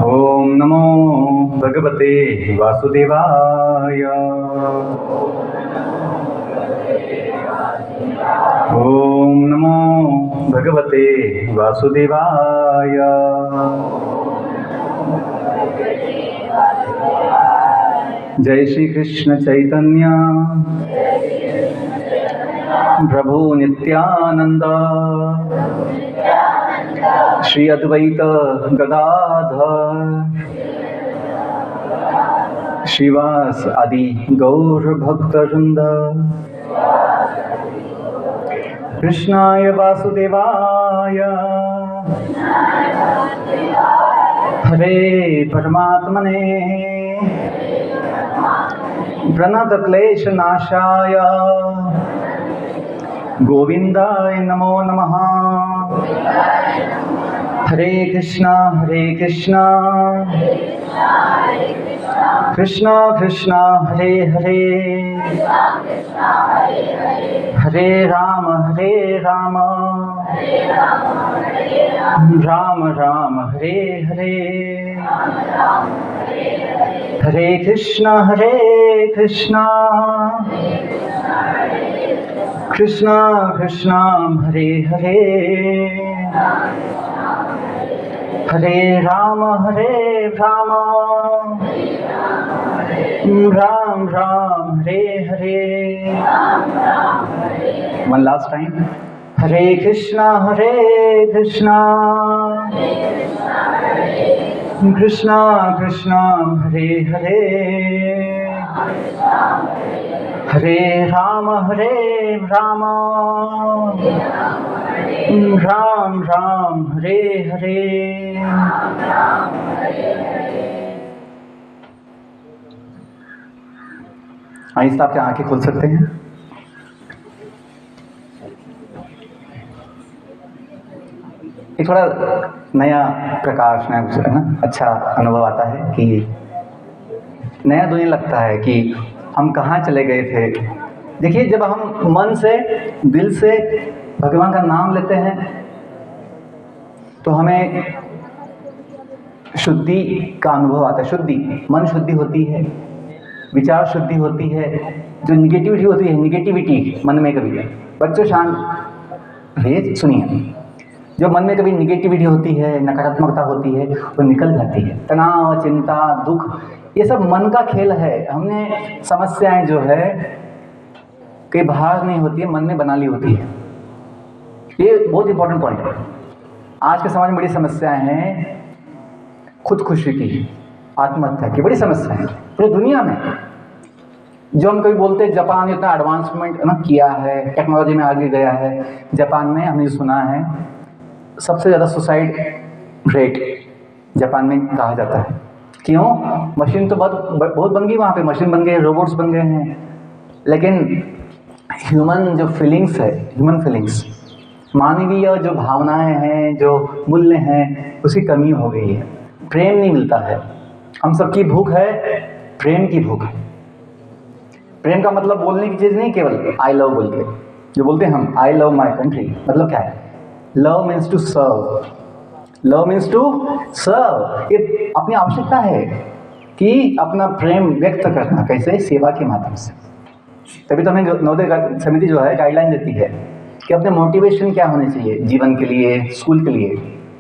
ओम नमो भगवते वासुदेवाय। ओम नमो भगवते वासुदेवाय। जय श्री कृष्ण चैतन्य प्रभु नित्यानंद श्री अद्वैत गदाधर श्रीवास आदि गौर भक्तवृंद। कृष्णाय वासुदेवाय हरे परमात्मने प्रणतक्लेशनाशाय गोविंदाय नमो नमः। Hare Krishna Krishna Krishna Hare Hare, Hare Ram Ram Ram Hare Hare. Hare Krishna Krishna Krishna Hare Hare, Hare Ram Ram Ram Hare Hare. One last time. Hare Krishna Krishna Krishna Hare Hare, Hare Ram Ram Ram Hare Hare. आइए आपकी आंखें खोल सकते हैं। ये थोड़ा नया प्रकाश नया कुछ है ना, अच्छा अनुभव आता है कि नया दुनिया लगता है कि हम कहाँ चले गए थे। देखिए, जब हम मन से दिल से भगवान का नाम लेते हैं तो हमें शुद्धि का अनुभव आता है। शुद्धि, मन शुद्धि होती है, विचार शुद्धि होती है। जो निगेटिविटी होती है, निगेटिविटी मन में कभी बच्चों शांत रहिए, सुनिए। जो मन में कभी निगेटिविटी होती है, नकारात्मकता होती है, वो निकल जाती है। तनाव, चिंता, दुख, ये सब मन का खेल है। हमने समस्याएं जो है कई बाहर नहीं होती है, मन में बना ली होती है। ये बहुत इंपॉर्टेंट पॉइंट है। आज के समाज में बड़ी समस्याएं हैं, खुदकुशी की, आत्महत्या की बड़ी समस्या है पूरी दुनिया में। जो हम कभी बोलते हैं जापान इतना एडवांसमेंट ना किया है, टेक्नोलॉजी में आगे गया है। जापान में हमने सुना है सबसे ज़्यादा सुसाइड रेट जापान में कहा जाता है। क्यों? मशीन तो बहुत बन गई वहाँ पे, मशीन बन गए, रोबोट्स बन गए हैं, लेकिन ह्यूमन जो फीलिंग्स है, ह्यूमन फीलिंग्स, मानवीय जो भावनाएं हैं, जो मूल्य हैं, उसकी कमी हो गई है। प्रेम नहीं मिलता है। हम सबकी भूख है, प्रेम की भूख है। प्रेम का मतलब बोलने की चीज़ नहीं केवल आई लव बोल के जो बोलते हैं हम, आई लव माई कंट्री, मतलब क्या है? Love means to serve. Love means to serve. ये अपनी आवश्यकता है कि अपना प्रेम व्यक्त करना, कैसे? सेवा के माध्यम से। तभी तो हमें नवोदय समिति जो है गाइडलाइन देती है कि अपने मोटिवेशन क्या होने चाहिए जीवन के लिए, स्कूल के लिए।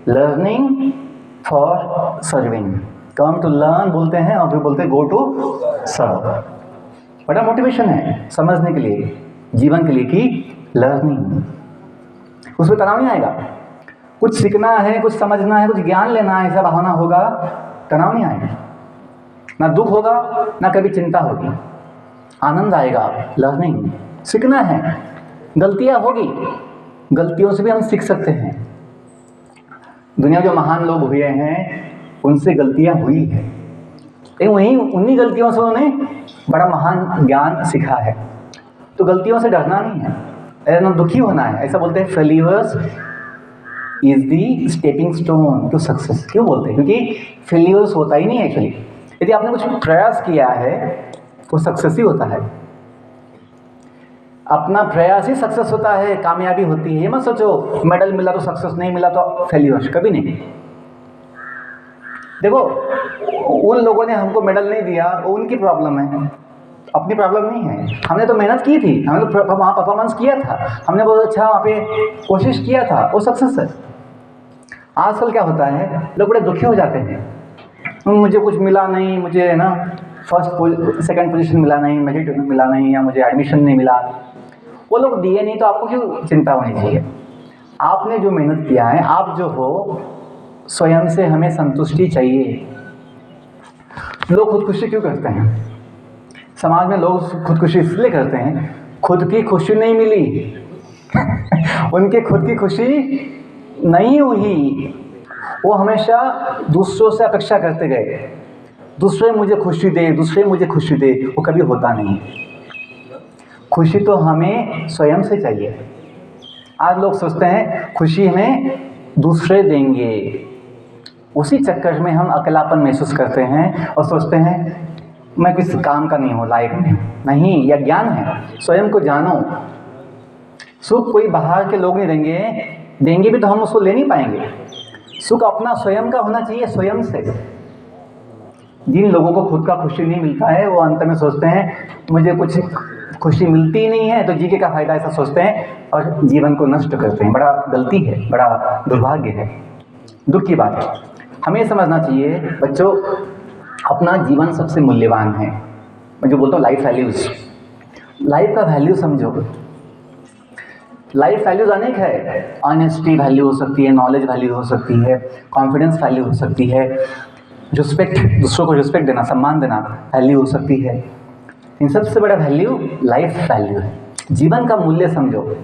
Learning for serving, come to learn बोलते हैं और फिर बोलते हैं गो टू सर्व। बड़ा मोटिवेशन है समझने के लिए, जीवन के लिए, कि लर्निंग, उसमें तनाव नहीं आएगा। कुछ सीखना है, कुछ समझना है, कुछ ज्ञान लेना है, ऐसा भावना होगा, तनाव नहीं आएगा, ना दुख होगा, ना कभी चिंता होगी, आनंद आएगा। लर्निंग, सीखना है। गलतियाँ होगी, गलतियों से भी हम सीख सकते हैं। दुनिया में जो महान लोग हुए हैं उनसे गलतियाँ हुई है, लेकिन वहीं उन्हीं गलतियों से उन्होंने बड़ा महान ज्ञान सीखा है। तो गलतियों से डरना नहीं है, ऐसा दुखी होना है। ऐसा बोलते हैं failures is the stepping stone to success. क्यों बोलते हैं? क्योंकि फेल्यूर्स होता ही नहीं है एक्चुअली। यदि आपने कुछ प्रयास किया है तो सक्सेस ही होता है। अपना प्रयास ही सक्सेस होता है, कामयाबी होती है। ये मत सोचो मेडल मिला तो सक्सेस, नहीं मिला तो फेल्यूर, कभी नहीं। देखो, उन लोगों ने हमको मेडल नहीं दिया, वो उनकी प्रॉब्लम है, अपनी प्रॉब्लम नहीं है। हमने तो मेहनत की थी, हमने तो वहाँ परफॉर्मेंस किया था, हमने बहुत अच्छा वहाँ पे कोशिश किया था, वो सक्सेस है। आजकल क्या होता है, लोग बड़े दुखी हो जाते हैं, मुझे कुछ मिला नहीं, मुझे ना सेकंड पोजीशन मिला नहीं, मेरिट मिला नहीं, या मुझे एडमिशन नहीं मिला। वो लोग दिए नहीं तो आपको क्यों चिंता होनी चाहिए? आपने जो मेहनत किया है, आप जो हो, स्वयं से हमें संतुष्टि चाहिए। लोग खुदकुशी क्यों करते हैं? समाज में लोग खुदकुशी इसलिए करते हैं, खुद की खुशी नहीं मिली उनके खुद की खुशी नहीं हुई, वो हमेशा दूसरों से अपेक्षा करते गए, दूसरे मुझे खुशी दे, दूसरे मुझे खुशी दे, वो कभी होता नहीं। खुशी तो हमें स्वयं से चाहिए। आज लोग सोचते हैं खुशी हमें दूसरे देंगे, उसी चक्कर में हम अकेलापन महसूस करते हैं और सोचते हैं मैं किसी काम का नहीं हूँ, लायक नहीं। यह ज्ञान है, स्वयं को जानो। सुख कोई बाहर के लोग नहीं देंगे भी तो हम उसको ले नहीं पाएंगे। सुख अपना स्वयं का होना चाहिए, स्वयं से। जिन लोगों को खुद का खुशी नहीं मिलता है, वो अंत में सोचते हैं मुझे कुछ खुशी मिलती ही नहीं है, तो जीके का फायदा, ऐसा सोचते हैं और जीवन को नष्ट करते हैं। बड़ा गलती है, बड़ा दुर्भाग्य है, दुख की बात है। हमें समझना चाहिए बच्चों, अपना जीवन सबसे मूल्यवान है। मैं जो बोलता हूँ लाइफ वैल्यूज़, लाइफ का वैल्यू समझो। लाइफ वैल्यूज़ अनेक है। ऑनेस्टी वैल्यू हो सकती है, नॉलेज वैल्यू हो सकती है, कॉन्फिडेंस वैल्यू हो सकती है, रिस्पेक्ट, दूसरों को रिस्पेक्ट देना, सम्मान देना वैल्यू हो सकती है। इन सबसे बड़ा वैल्यू लाइफ वैल्यू है। जीवन का मूल्य समझो।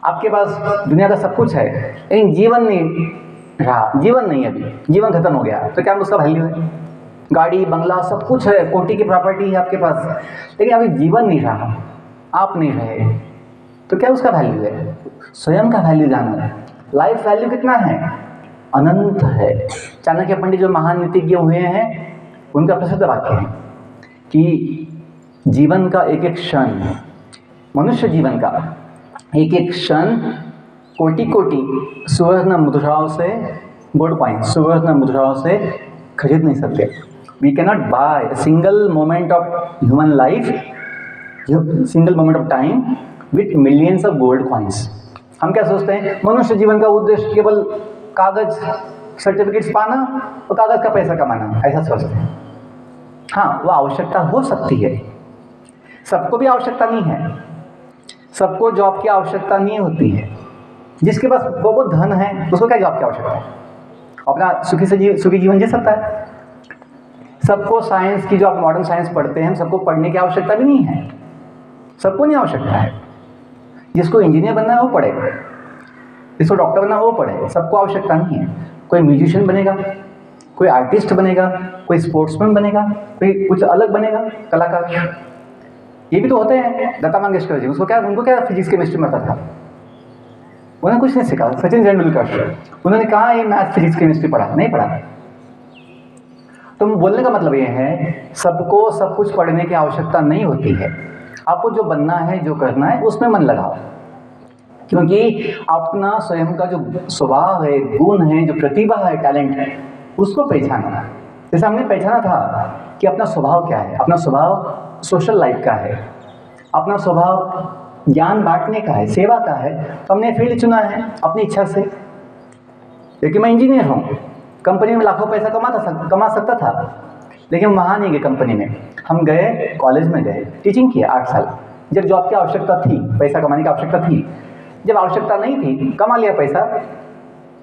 आपके पास दुनिया का सब कुछ है, लेकिन जीवन नहीं रहा, जीवन नहीं है, अभी जीवन खत्म हो गया, तो क्या उसका वैल्यू है? गाड़ी बंगला सब कुछ है, कोटि की प्रॉपर्टी है आपके पास, लेकिन अभी जीवन नहीं रहा, आप नहीं रहे, तो क्या उसका वैल्यू है? स्वयं का वैल्यू जानो। लाइफ वैल्यू कितना है? अनंत है। चाणक्य पंडित जो महान नीतिज्ञ हुए हैं, उनका प्रसिद्ध वाक्य है कि जीवन का एक एक क्षण, मनुष्य जीवन का एक एक क्षण कोटि कोटि सुवर्ण मुद्राओं से, गोल्ड कॉइन सुवर्ण मुद्राओं से खरीद नहीं सकते। We cannot buy a single moment of human life, single moment of time with millions of gold coins. हम क्या सोचते हैं, मनुष्य जीवन का उद्देश्य केवल कागज सर्टिफिकेट्स पाना और कागज का पैसा कमाना, ऐसा सोचते हैं। हाँ, वो आवश्यकता हो सकती है, सबको भी आवश्यकता नहीं है, सबको जॉब की आवश्यकता नहीं होती है। जिसके पास बहुत धन है उसको क्या जॉब की आवश्यकता है? अपना सुखी जीवन जी सकता है। सबको साइंस की, जो आप मॉडर्न साइंस पढ़ते हैं, सबको पढ़ने की आवश्यकता भी नहीं है, सबको नहीं आवश्यकता है। जिसको इंजीनियर बनना है वो पढ़े, जिसको डॉक्टर बनना है वो पढ़े, सबको आवश्यकता नहीं है। कोई म्यूजिशियन बनेगा, कोई आर्टिस्ट बनेगा, कोई स्पोर्ट्समैन बनेगा, कोई कुछ अलग बनेगा, कलाकार। ये भी तो होते हैं। लता मंगेशकर जी, उनको क्या फिजिक्स केमिस्ट्री में आता था? उन्होंने कुछ नहीं सीखा। सचिन तेंदुलकर, उन्होंने कहा ये मैथ फिजिक्स केमिस्ट्री पढ़ा? नहीं पढ़ा। तो बोलने का मतलब ये है, सबको सब कुछ पढ़ने की आवश्यकता नहीं होती है। आपको जो बनना है, जो करना है, उसमें मन लगाओ, क्योंकि अपना स्वयं का जो स्वभाव है, गुण है, जो प्रतिभा है, टैलेंट है, उसको पहचानना। जैसे हमने पहचाना था कि अपना स्वभाव क्या है। अपना स्वभाव सोशल लाइफ का है, अपना स्वभाव ज्ञान बांटने का है, सेवा का है, तो हमने फील्ड चुना है अपनी इच्छा से। क्योंकि मैं इंजीनियर हूँ, कंपनी में लाखों पैसा कमा सकता था, लेकिन वहाँ नहीं गए कंपनी में। हम गए कॉलेज में, गए टीचिंग किया 8 साल। जब जॉब की आवश्यकता थी, पैसा कमाने की आवश्यकता थी, जब आवश्यकता नहीं थी, कमा लिया पैसा,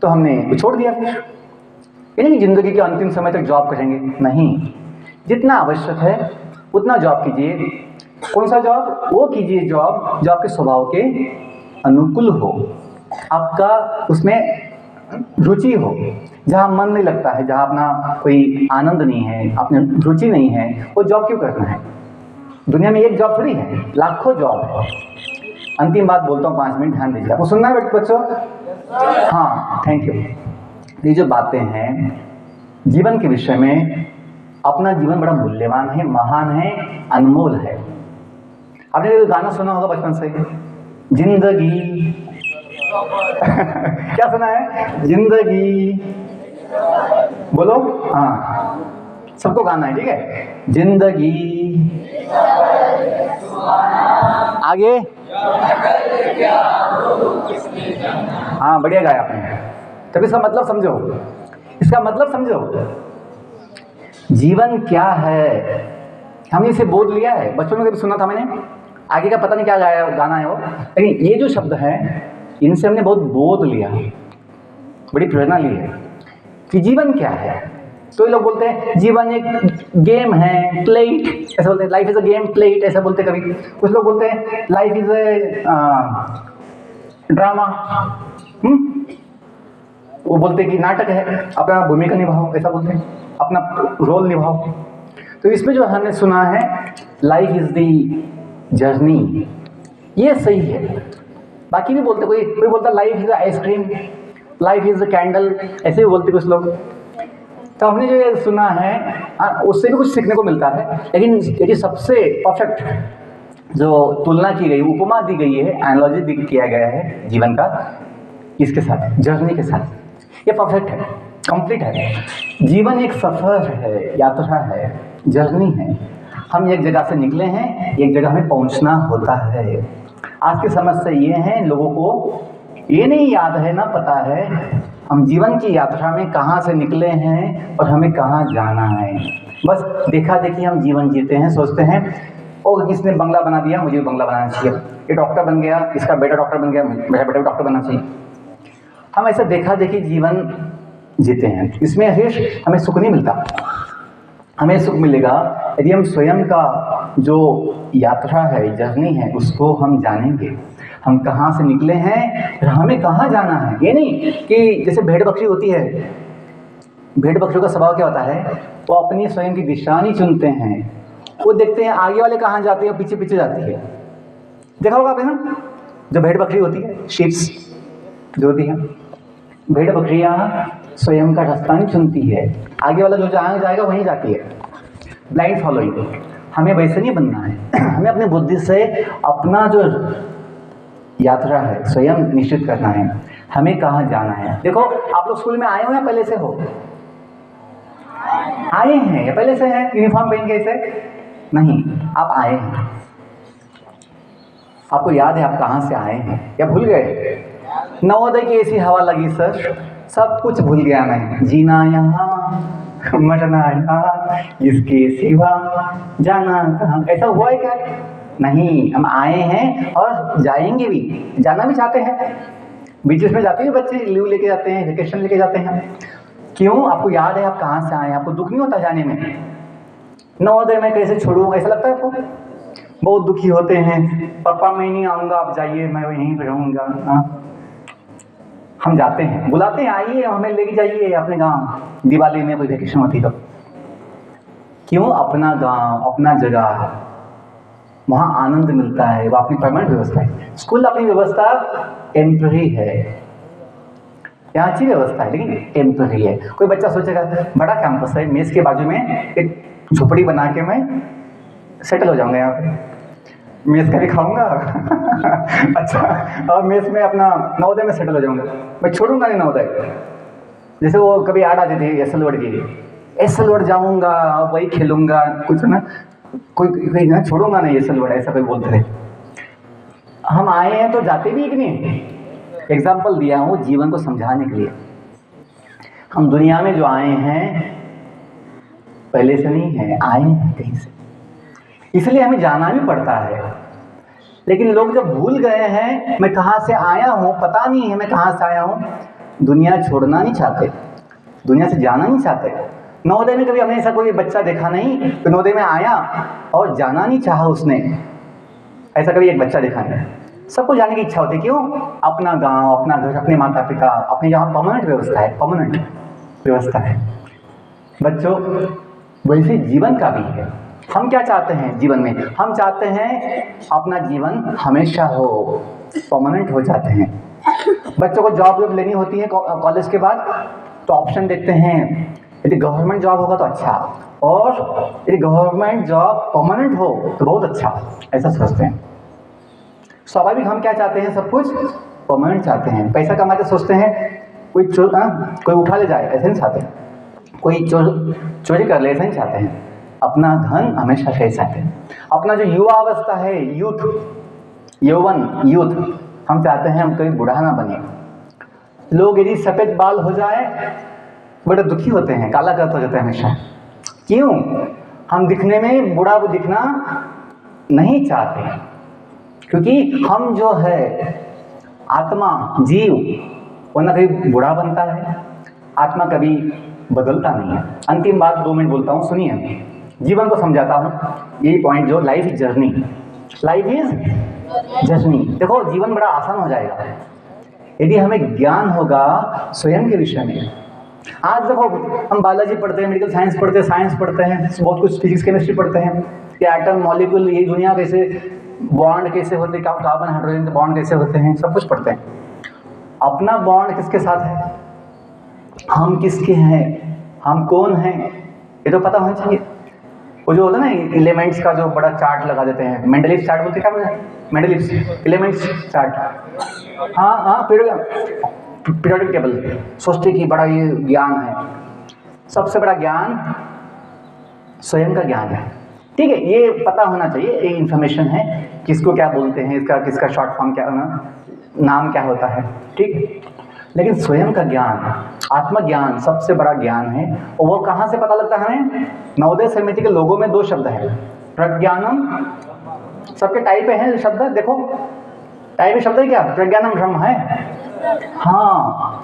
तो हमने छोड़ दिया। यानी कि ज़िंदगी के अंतिम समय तक जॉब करेंगे, नहीं। जितना आवश्यक है उतना जॉब कीजिए। कौन सा जॉब? वो कीजिए जॉब जो आपके स्वभाव के अनुकूल हो, आपका उसमें रुचि हो। जहाँ मन नहीं लगता है, जहाँ अपना कोई आनंद नहीं है, अपनी रुचि नहीं है, वो जॉब क्यों करना है? दुनिया में एक जॉब थोड़ी है, लाखों जॉब है। अंतिम बात बोलता हूँ, 5 मिनट ध्यान दीजिए। आपको सुनना है बच्चों? हाँ, थैंक यू। ये जो बातें हैं जीवन के विषय में, अपना जीवन बड़ा मूल्यवान है, महान है, अनमोल है। आपने कोई गाना सुना होगा बचपन से, जिंदगी क्या सुना है? जिंदगी, बोलो। हाँ, सबको गाना है, ठीक है। जिंदगी, आगे। हाँ, बढ़िया गाया आपने। तब इसका मतलब समझो, इसका मतलब समझो, जीवन क्या है। हमने इसे बोध लिया है, बचपन में कभी सुना था मैंने, आगे का पता नहीं क्या गाया गाना है वो, लेकिन ये जो शब्द है इनसे हमने बहुत बोध लिया, बड़ी प्रेरणा ली है कि जीवन क्या है। तो ये लोग बोलते हैं जीवन एक गेम है, प्लेट, ऐसा बोलते हैं, life is a game plate, ऐसा बोलते हैं कभी। कुछ लोग बोलते हैं लाइफ इज ए ड्रामा, वो बोलते हैं कि नाटक है, अपना भूमिका निभाओ, ऐसा बोलते हैं, अपना रोल निभाओ। तो इसमें जो हमने सुना है लाइफ इज दी जर्नी, ये सही है। बाकी भी बोलते, कोई बोलता life is ice cream, life is a candle, ऐसे भी बोलते कुछ लोग। तो हमने जो ये सुना है उससे भी कुछ सीखने को मिलता है, लेकिन यदि सबसे परफेक्ट जो तुलना की गई, उपमा दी गई है, एनालॉजी किया गया है जीवन का, इसके साथ, जर्नी के साथ, ये परफेक्ट है, कंप्लीट है। जीवन एक सफ़र है, यात्रा है, जर्नी है। हम एक जगह से निकले हैं, एक जगह हमें पहुंचना होता है। आज की समस्या ये है, लोगों को ये नहीं याद है, ना पता है हम जीवन की यात्रा में कहाँ से निकले हैं और हमें कहाँ जाना है। बस देखा देखी हम जीवन जीते हैं, सोचते हैं ओ किसने बंगला बना दिया, मुझे भी बंगला बनाना चाहिए, ये डॉक्टर बन गया, इसका बेटा डॉक्टर बन गया, मेरा बेटा भी डॉक्टर बनना चाहिए। हम ऐसा देखा देखी जीवन जीते हैं, इसमें हमें सुख नहीं मिलता। हमें सुख मिलेगा यदि हम स्वयं का जो यात्रा है, जर्नी है, उसको हम जानेंगे, हम कहाँ से निकले हैं और हमें कहाँ जाना है। ये नहीं कि जैसे भेड़ बकरी होती है, भेड़ बकरियों का स्वभाव क्या होता है, वो अपनी स्वयं की दिशा नहीं चुनते हैं, वो देखते हैं आगे वाले कहाँ जाते हैं, पीछे पीछे जाती है। देखा होगा आपने ना, जो भेड़ बकरी होती है, शीप्स जो होती है, भेड़ बकरियाँ स्वयं का रास्ता नहीं चुनती है, आगे वाला जो जहाँ जाएगा वहीं जाती है, ब्लाइंड फॉलोइंग। हमें वैसे नहीं बनना है। हमें अपनी बुद्धि से अपना जो यात्रा है स्वयं निश्चित करना है, हमें कहाँ जाना है। देखो आप लोग स्कूल में आए हो या पहले से हो? आए हैं या पहले से हैं यूनिफॉर्म पहन के? ऐसे नहीं, आप आए हैं। आपको याद है आप कहाँ से आए हैं या भूल गए? नवोदय की ऐसी हवा लगी सर, सब कुछ भूल गया मैं, जीना यहाँ मरना यहाँ, इसके सिवा जाना कहाँ। ऐसा हुआ है क्या? नहीं, हम आए हैं और जाएंगे भी, जाना भी चाहते हैं। बीच में जाते हैं बच्चे, लीव लेके जाते हैं, वेकेशन लेके जाते हैं। क्यों? आपको याद है आप कहाँ से आए हैं, आपको दुख नहीं होता जाने में? नवोदय में कैसे छोड़ूँ, ऐसा लगता है आपको? बहुत दुखी होते हैं, पापा मैं नहीं आऊँगा, आप जाइए, मैं यहीं पर रहूँगा। हम जाते हैं, बुलाते हैं, आइए हमें लेके जाइए अपने गांव, दिवाली में कोई वेकेशन होती तो। क्यों? अपना गांव, अपना जगह, वहाँ आनंद मिलता है, वो अपनी परमानेंट व्यवस्था है। स्कूल अपनी व्यवस्था टेम्पररी है, यहाँ अच्छी व्यवस्था है लेकिन टेम्पररी है। कोई बच्चा सोचेगा बड़ा कैंपस है, मेस के बाजू में एक झोपड़ी बना के मैं सेटल हो जाऊँगा, यहाँ पे मेस का भी खाऊंगा अच्छा, और मेस में अपना नवोदय में सेटल हो जाऊंगा, मैं छोड़ूंगा नहीं नवोदय। जैसे वो कभी याद आती थी एसएल वर्ड की, एसएल वर्ड जाऊंगा, वही खेलूंगा, कुछ ना कोई ना छोड़ूंगा नहीं एसएल वर्ड, ऐसा कोई बोलते थे। हम आए हैं तो जाते भी कि नहीं? एग्जाम्पल दिया हूँ जीवन को समझाने के लिए। हम दुनिया में जो आए हैं पहले से नहीं है, आए हैं कहीं से, इसलिए हमें जाना भी पड़ता है। लेकिन लोग जब भूल गए हैं मैं कहाँ से आया हूँ, पता नहीं है मैं कहाँ से आया हूँ, दुनिया छोड़ना नहीं चाहते, दुनिया से जाना नहीं चाहते। नवोदय में कभी हमने ऐसा कोई बच्चा देखा नहीं तो नवोदय में आया और जाना नहीं चाहा उसने, ऐसा कभी एक बच्चा देखा नहीं। सबको जाने की इच्छा होती है। क्यों? अपना गाँव, अपना घर, अपने माता पिता, अपने यहाँ परमानेंट व्यवस्था है, परमानेंट व्यवस्था है। बच्चों वैसे जीवन का भी है। हम क्या चाहते हैं जीवन में? हम चाहते हैं अपना जीवन हमेशा हो, परमानेंट हो जाते हैं। बच्चों को जॉब लेनी होती है कॉलेज के बाद तो ऑप्शन देखते हैं यदि गवर्नमेंट जॉब होगा तो अच्छा, और यदि गवर्नमेंट जॉब परमानेंट हो तो बहुत अच्छा, ऐसा सोचते हैं। स्वाभाविक हम क्या चाहते हैं, सब कुछ परमानेंट चाहते हैं। पैसा कमाते सोचते हैं कोई कोई उठा ले जाए, ऐसे नहीं चाहते हैं। कोई चोरी कर ले, ऐसा नहीं चाहते हैं। अपना धन हमेशा सही चाहते हैं। अपना जो युवा अवस्था है, यौवन, यूथ, हम चाहते हैं हम कभी बूढ़ा ना बने। लोग यदि सफ़ेद बाल हो जाए बड़े दुखी होते हैं, काला करते हो जाते हैं हमेशा। क्यों? हम दिखने में बूढ़ा को दिखना नहीं चाहते, क्योंकि हम जो है आत्मा, जीव, वो न कभी बूढ़ा बनता है, आत्मा कभी बदलता नहीं है। अंतिम बात 2 मिनट बोलता हूँ, सुनिए। जीवन को समझाता हूँ, यही पॉइंट जो life is journey, life is journey. देखो जीवन बड़ा आसान हो जाएगा यदि हमें ज्ञान होगा स्वयं के विषय में। आज देखो हम बायोलॉजी पढ़ते हैं, मेडिकल साइंस पढ़ते हैं, साइंस पढ़ते हैं, बहुत कुछ फिजिक्स केमिस्ट्री पढ़ते हैं कि एटम, मॉलिक्यूल, ये दुनिया कैसे, बॉन्ड कैसे होते हैं, कार्बन हाइड्रोजन के बॉन्ड कैसे होते हैं, सब कुछ पढ़ते हैं। अपना बॉन्ड किसके साथ है, हम किसके हैं, हम कौन हैं, ये तो पता होना चाहिए। वो जो होता है ना एलिमेंट्स का जो बड़ा चार्ट लगा देते हैं, मेंडलीव चार्ट बोलते हैं, क्या बोलते हैं, मेंडलीव एलिमेंट्स चार्ट, हाँ पीरियोडिक टेबल, सोचते कि बड़ा ये ज्ञान है। सबसे बड़ा ज्ञान स्वयं का ज्ञान है, ठीक है। ये पता होना चाहिए, ये इन्फॉर्मेशन है, किसको क्या बोलते हैं, इसका किसका शॉर्ट फॉर्म क्या, नाम क्या होता है, ठीक। लेकिन स्वयं का ज्ञान, आत्मज्ञान सबसे बड़ा ज्ञान है। और वो कहाँ से पता लगता है हमें? नवोदय समिति के लोगों में 2 शब्द है, प्रज्ञानम, सबके टाइप है शब्द, देखो टाइप शब्द है क्या, प्रज्ञानम ब्रह्म है, हाँ।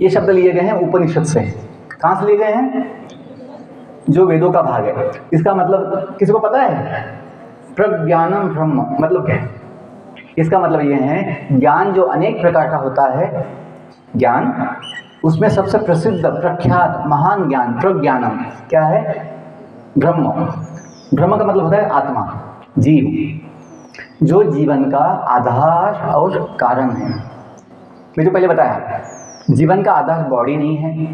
ये शब्द लिए गए हैं उपनिषद से। कहाँ से लिए गए हैं? जो वेदों का भाग है। इसका मतलब किसी को पता है? प्रज्ञानम ब्रह्म मतलब क्या है? इसका मतलब ये है ज्ञान जो अनेक प्रकार का होता है, ज्ञान उसमें सबसे प्रसिद्ध, प्रख्यात, महान ज्ञान प्रज्ञानम क्या है? ब्रह्म। ब्रह्म का मतलब होता है आत्मा, जीव, जो जीवन का आधार और कारण है। मैं जो पहले बताया, जीवन का आधार बॉडी नहीं है,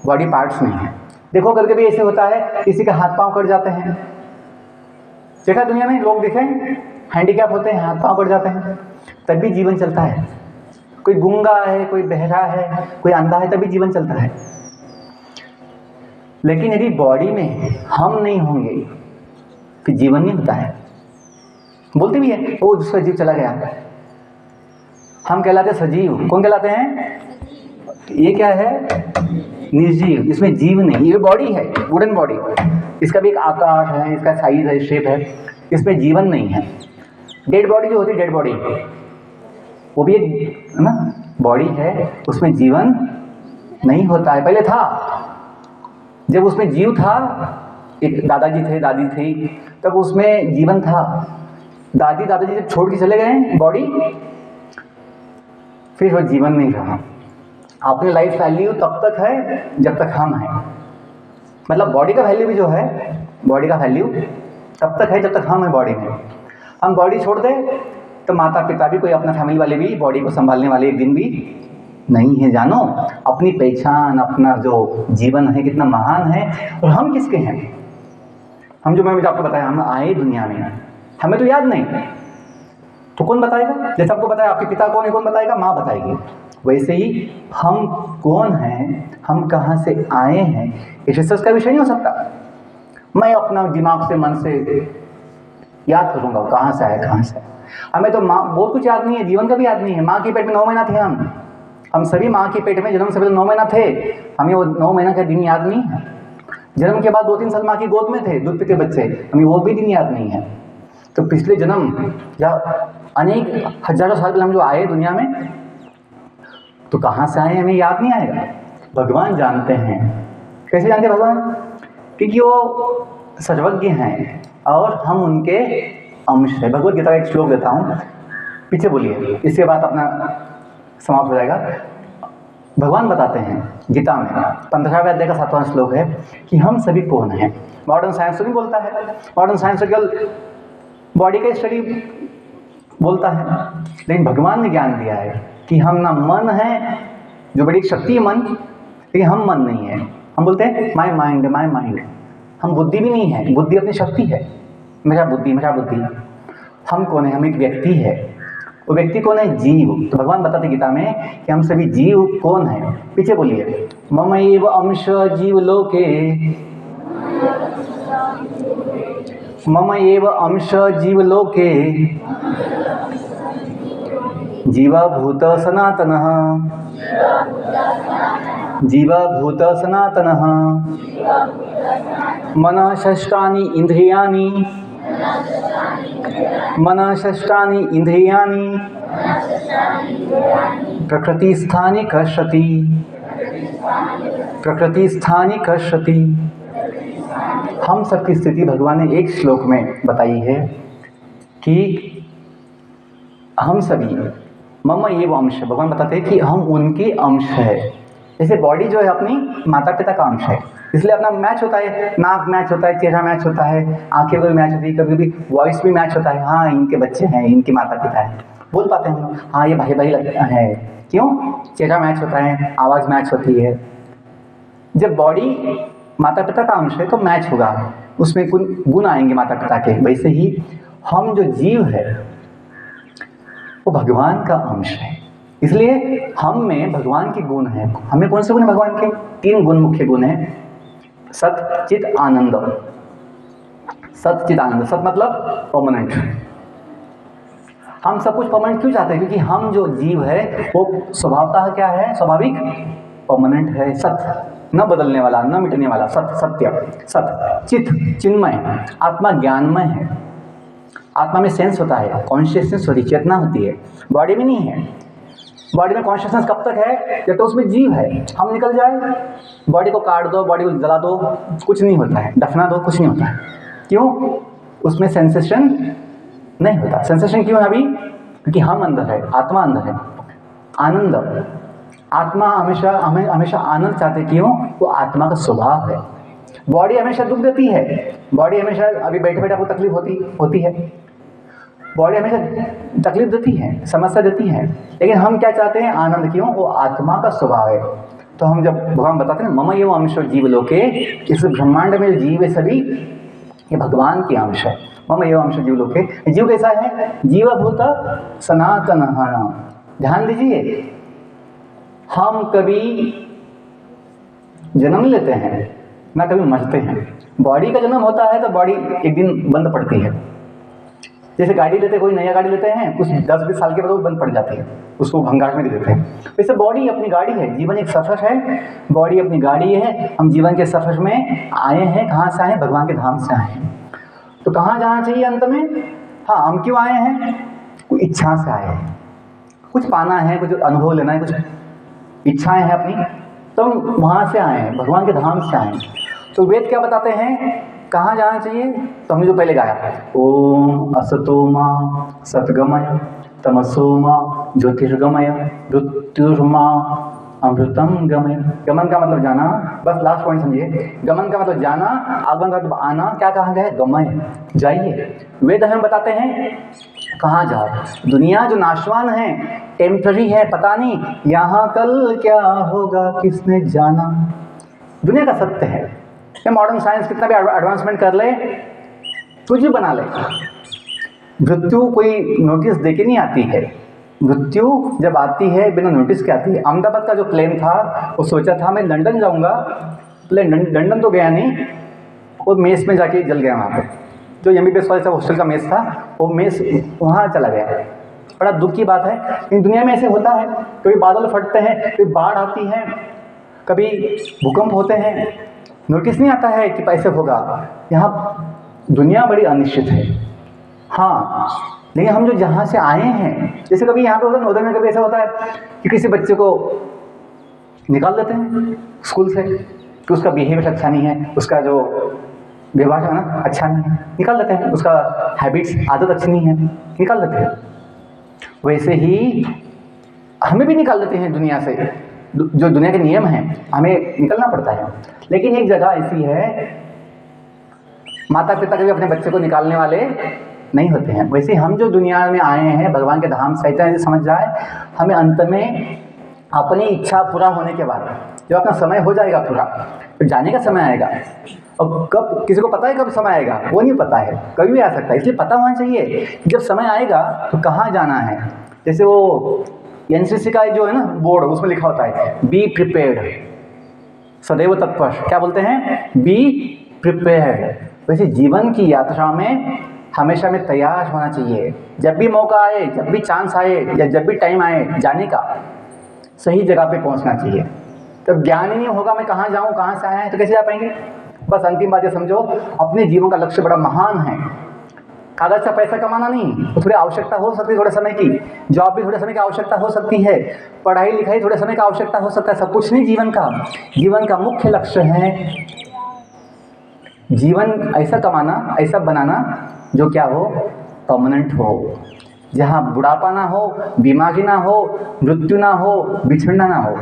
बॉडी पार्ट्स नहीं है। देखो कभी कभी ऐसे होता है किसी के हाथ पांव कट जाते हैं, देखा दुनिया में लोग देखें हैंडीकैप होते हैं, हाथ पांव कट जाते हैं, तब भी जीवन चलता है। कोई गूंगा है, कोई बहरा है, कोई अंधा है, तभी जीवन चलता है। लेकिन यदि बॉडी में हम नहीं होंगे फिर जीवन नहीं होता है। बोलते भी है वो दूसरा जीव चला गया, हम कहलाते हैं सजीव। कौन कहलाते हैं? ये क्या है? निर्जीव, इसमें जीव नहीं। ये बॉडी है, वुडन बॉडी, इसका भी एक आकार है, इसका साइज है, शेप है, इसमें जीवन नहीं है। डेड बॉडी जो होती है, डेड बॉडी, वो भी एक है ना बॉडी है, उसमें जीवन नहीं होता है। पहले था, जब उसमें जीव था, एक दादाजी थे, दादी थी, तब उसमें जीवन था। दादाजी जब छोड़ के चले गए बॉडी, फिर वो जीवन नहीं रहा। अपनी लाइफ वैल्यू तब तक है जब तक हम हैं, मतलब बॉडी का वैल्यू भी जो है, बॉडी का वैल्यू तब तक है जब तक हम हैं बॉडी में। हम बॉडी छोड़ दें तो माता पिता भी, कोई अपना फैमिली वाले भी बॉडी को संभालने वाले एक दिन भी नहीं है। जानो अपनी पहचान, अपना जो जीवन है कितना महान है, और हम किसके हैं? हम जो मैंने आपको बताया, हम आए दुनिया में, हमें तो याद नहीं, तो कौन बताएगा? जैसे आपको बताया आपके पिता कौन है, कौन बताएगा? माँ बताएगी। वैसे ही हम कौन हैं, हम कहाँ से आए हैं, इस रिसर्च का विषय नहीं हो सकता। मैं अपना दिमाग से, मन से याद करूँगा कहाँ से आए, कहाँ से। हमें तो माँ बहुत कुछ याद नहीं है, जीवन का भी याद नहीं है। माँ के पेट में 9 महीना थे हम सभी माँ के पेट में जन्म से पहले 9 महीना थे, हमें वो 9 महीना का दिन याद नहीं है। जन्म के बाद 2-3 साल माँ की गोद में थे, दूध पीते बच्चे, हमें वो भी दिन याद नहीं है। तो पिछले जन्म या अनेक हजारों साल पहले हम जो आए दुनिया में, तो कहाँ से आए हमें याद नहीं आएगा। भगवान जानते हैं। कैसे जानते हैं भगवान? क्योंकि वो सर्वज्ञ हैं और हम उनके अंश है। भगवद गीता का एक श्लोक देता हूँ, पीछे बोलिए, इसके बाद अपना समाप्त हो जाएगा। भगवान बताते हैं गीता में 15वें अध्याय का 7वां श्लोक है कि हम सभी कौन हैं। मॉडर्न साइंस तो नहीं बोलता है, मॉडर्न साइंस तो केवल बॉडी का स्टडी बोलता है, लेकिन भगवान ने ज्ञान दिया है कि हम ना मन है, जो बड़ी शक्ति है मन, लेकिन हम मन नहीं है, हम बोलते हैं माई माइंड माई माइंड। हम बुद्धि भी नहीं है, बुद्धि अपनी शक्ति है, मेरा बुद्धि मेरा बुद्धि। हम कौन है? हम एक व्यक्ति है। वो व्यक्ति कौन है? जीव। तो भगवान बताते गीता में कि हम सभी जीव कौन है। पीछे बोलिए, मम एव अंश जीव लोके, मम एव अंश जीव लोके, जीवभूत सनातनः, जीवभूत सनातनः, मनः षष्ठानि इंद्रियाणि, मनः षष्ठानि इंद्रियाणि, प्रकृतिस्थानि कर्षति, प्रकृतिस्थानि कर्षति। हम सबकी स्थिति भगवान ने एक श्लोक में बताई है कि हम सभी मम एव अंश, भगवान बताते हैं कि हम उनके अंश है। जैसे बॉडी जो है अपनी माता पिता का अंश है, इसलिए अपना मैच होता है, नाक मैच होता है, चेहरा मैच होता है, आंखें भी मैच होती है, कभी भी वॉइस भी मैच होता है। हाँ, इनके बच्चे हैं, इनके माता पिता हैं, बोल पाते हैं हम, हाँ ये भाई भाई लगता है। क्यों? चेहरा मैच होता है, आवाज़ मैच होती है। जब बॉडी माता पिता का अंश है तो मैच होगा, उसमें कुछ गुण आएंगे माता पिता के। वैसे ही हम जो जीव है वो भगवान का अंश है, इसलिए हम में भगवान के गुण हैं। हमें कौन से गुण है भगवान के? 3 गुण मुख्य गुण हैं, सत चित आनंद। सत चित आनंद, सत मतलब परमानेंट। हम सब कुछ परमानेंट क्यों चाहते हैं? क्योंकि हम जो जीव है वो स्वभावतः क्या है? स्वाभाविक परमानेंट है, सत, न बदलने वाला, न मिटने वाला, सत, सत्य, सत। चित चिन्मय, आत्मा ज्ञानमय है। आत्मा में सेंस होता है, कॉन्शियसनेस होती है, चेतना होती है। बॉडी में नहीं है। बॉडी में कॉन्शियसनेस कब तक है? जब तक उसमें जीव है। हम निकल जाए, बॉडी को काट दो, बॉडी को जला दो, कुछ नहीं होता है, दफना दो, कुछ नहीं होता है। क्यों? उसमें सेंसेशन नहीं होता। सेंसेशन क्यों है अभी? क्योंकि हम अंदर है, आत्मा अंदर है। आनंद, आत्मा हमेशा आनंद चाहते। क्यों? वो आत्मा का स्वभाव है। बॉडी हमेशा दुख देती है, बॉडी हमेशा, अभी बैठे बैठे आपको तकलीफ होती है, बॉडी हमेशा तकलीफ देती है, समस्या देती है, लेकिन हम क्या चाहते हैं? आनंद। क्यों? वो आत्मा का स्वभाव है। तो हम जब भगवान बताते हैं मम एव अंश जीव लोके, इस ब्रह्मांड में जीव है सभी, ये भगवान के अंश है। मम एव अंश जीव लोके, जीव कैसा है? जीवभूत सनातनः। ध्यान दीजिए, हम कभी जन्म लेते हैं ना कभी मरते हैं। बॉडी का जन्म होता है तो बॉडी एक दिन बंद पड़ती है। जैसे गाड़ी लेते, कोई नया गाड़ी लेते हैं, कुछ 10-20 साल के बाद वो बंद पड़ जाती है, उसको भंगार में दे देते हैं। वैसे बॉडी अपनी गाड़ी है, जीवन एक सफ़र है, बॉडी अपनी गाड़ी है। हम जीवन के सफ़र में आए हैं। कहाँ से आए? भगवान के धाम से आए हैं। तो कहाँ जाना चाहिए अंत में? हाँ, हम क्यों आए हैं? कोई इच्छा से आए हैं, कुछ पाना है, कुछ अनुभव लेना है, कुछ इच्छाएं हैं अपनी, तो हम वहाँ से आए हैं, भगवान के धाम से आए हैं। तो वेद क्या बताते हैं कहाँ जाना चाहिए? तो हमने जो पहले गाया, ओम असतो मा सतगमय, तमसो मा ज्योतिर्गमय, मृत्युर्मा अमृतम गमय। गमन का मतलब जाना, बस लास्ट पॉइंट समझिए। गमन का मतलब जाना, आगमन का मतलब आना। क्या कहा गया है? गमय, जाइए। वेद हमें बताते हैं कहाँ जाओ। दुनिया जो नाशवान है, टेम्पररी है, पता नहीं यहाँ कल क्या होगा, किसने जाना। दुनिया का सत्य है। ये मॉडर्न साइंस कितना भी एडवांसमेंट कर ले, कुछ भी बना ले, मृत्यु कोई नोटिस दे के नहीं आती है। मृत्यु जब आती है बिना नोटिस के आती है। अहमदाबाद का जो प्लेन था, वो सोचा था मैं लंदन जाऊंगा, प्लेन लंदन तो गया नहीं, वो मेस में जाके जल गया। वहाँ पे जो MBBS वाले हॉस्टल का मेस था, वो मेस वहाँ चला गया। बड़ा दुख की बात है, लेकिन दुनिया में ऐसे होता है। कभी बादल फटते हैं, कभी बाढ़ आती है, कभी भूकंप होते हैं, नोटिस नहीं आता है कि पैसे होगा। यहाँ दुनिया बड़ी अनिश्चित है। हाँ, लेकिन हम जो जहाँ से आए हैं, जैसे कभी यहाँ पे होता है, नवोदय में कभी ऐसा होता है कि किसी बच्चे को निकाल देते हैं स्कूल से कि उसका बिहेवियर अच्छा नहीं है, उसका जो व्यवहार है ना अच्छा नहीं है, निकाल देते हैं। उसका हैबिट्स, आदत अच्छी नहीं है, निकाल देते हैं। वैसे ही हमें भी निकाल देते हैं दुनिया से। जो दुनिया के नियम हैं, हमें निकलना पड़ता है। लेकिन एक जगह ऐसी है, माता पिता कभी अपने बच्चे को निकालने वाले नहीं होते हैं। वैसे हम जो दुनिया में आए हैं, भगवान के धाम से, समझ जाए, हमें अंत में अपनी इच्छा पूरा होने के बाद जब अपना समय हो जाएगा पूरा, तो जाने का समय आएगा। अब कब, किसी को पता है कब समय आएगा? वो नहीं पता है, कभी भी आ सकता है। इसलिए पता होना चाहिए कि जब समय आएगा तो कहाँ जाना है। जैसे वो एनसीसी का जो है ना बोर्ड, उसमें लिखा होता है बी प्रिपेयर्ड, सदैव तत्पर। क्या बोलते हैं? Be prepared. वैसे जीवन की यात्रा में हमेशा में तैयार होना चाहिए। जब भी मौका आए, जब भी चांस आए, या जब भी टाइम आए जाने का, सही जगह पे पहुंचना चाहिए। तब ज्ञान ही नहीं होगा मैं कहाँ जाऊँ, कहाँ से आया है, तो कैसे जा पाएंगे। बस अंतिम बात ये समझो, अपने जीवन का लक्ष्य बड़ा महान है। कागज का पैसा कमाना नहीं, तो थोड़ी आवश्यकता हो सकती है, थोड़े समय की जॉब भी थोड़े समय की आवश्यकता हो सकती है, पढ़ाई लिखाई थोड़े समय का आवश्यकता हो सकता है, सब कुछ नहीं जीवन का। जीवन का मुख्य लक्ष्य है जीवन ऐसा कमाना, ऐसा बनाना जो क्या हो, परमानेंट हो, जहाँ बुढ़ापा ना हो, बीमारी ना हो, मृत्यु ना हो, बिछड़ना ना हो।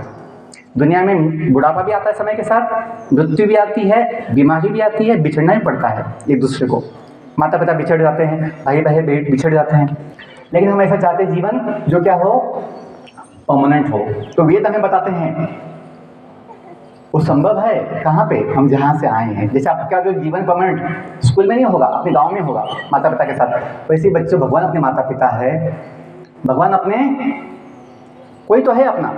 दुनिया में बुढ़ापा भी आता है समय के साथ, मृत्यु भी आती है, बीमारी भी आती है, बिछड़ना ही पड़ता है एक दूसरे को। माता पिता बिछड़ जाते हैं, भाई बहन बिछड़ जाते हैं, लेकिन हम ऐसा चाहते हैं जीवन जो क्या हो, परमानेंट हो। तो वेद हमें बताते हैं वो संभव है कहाँ पे, हम जहाँ से आए हैं। जैसे आपका जो जीवन परमानेंट स्कूल में नहीं होगा, अपने गांव में होगा माता पिता के साथ, वैसे ही बच्चों भगवान अपने माता पिता है, भगवान अपने कोई तो है अपना।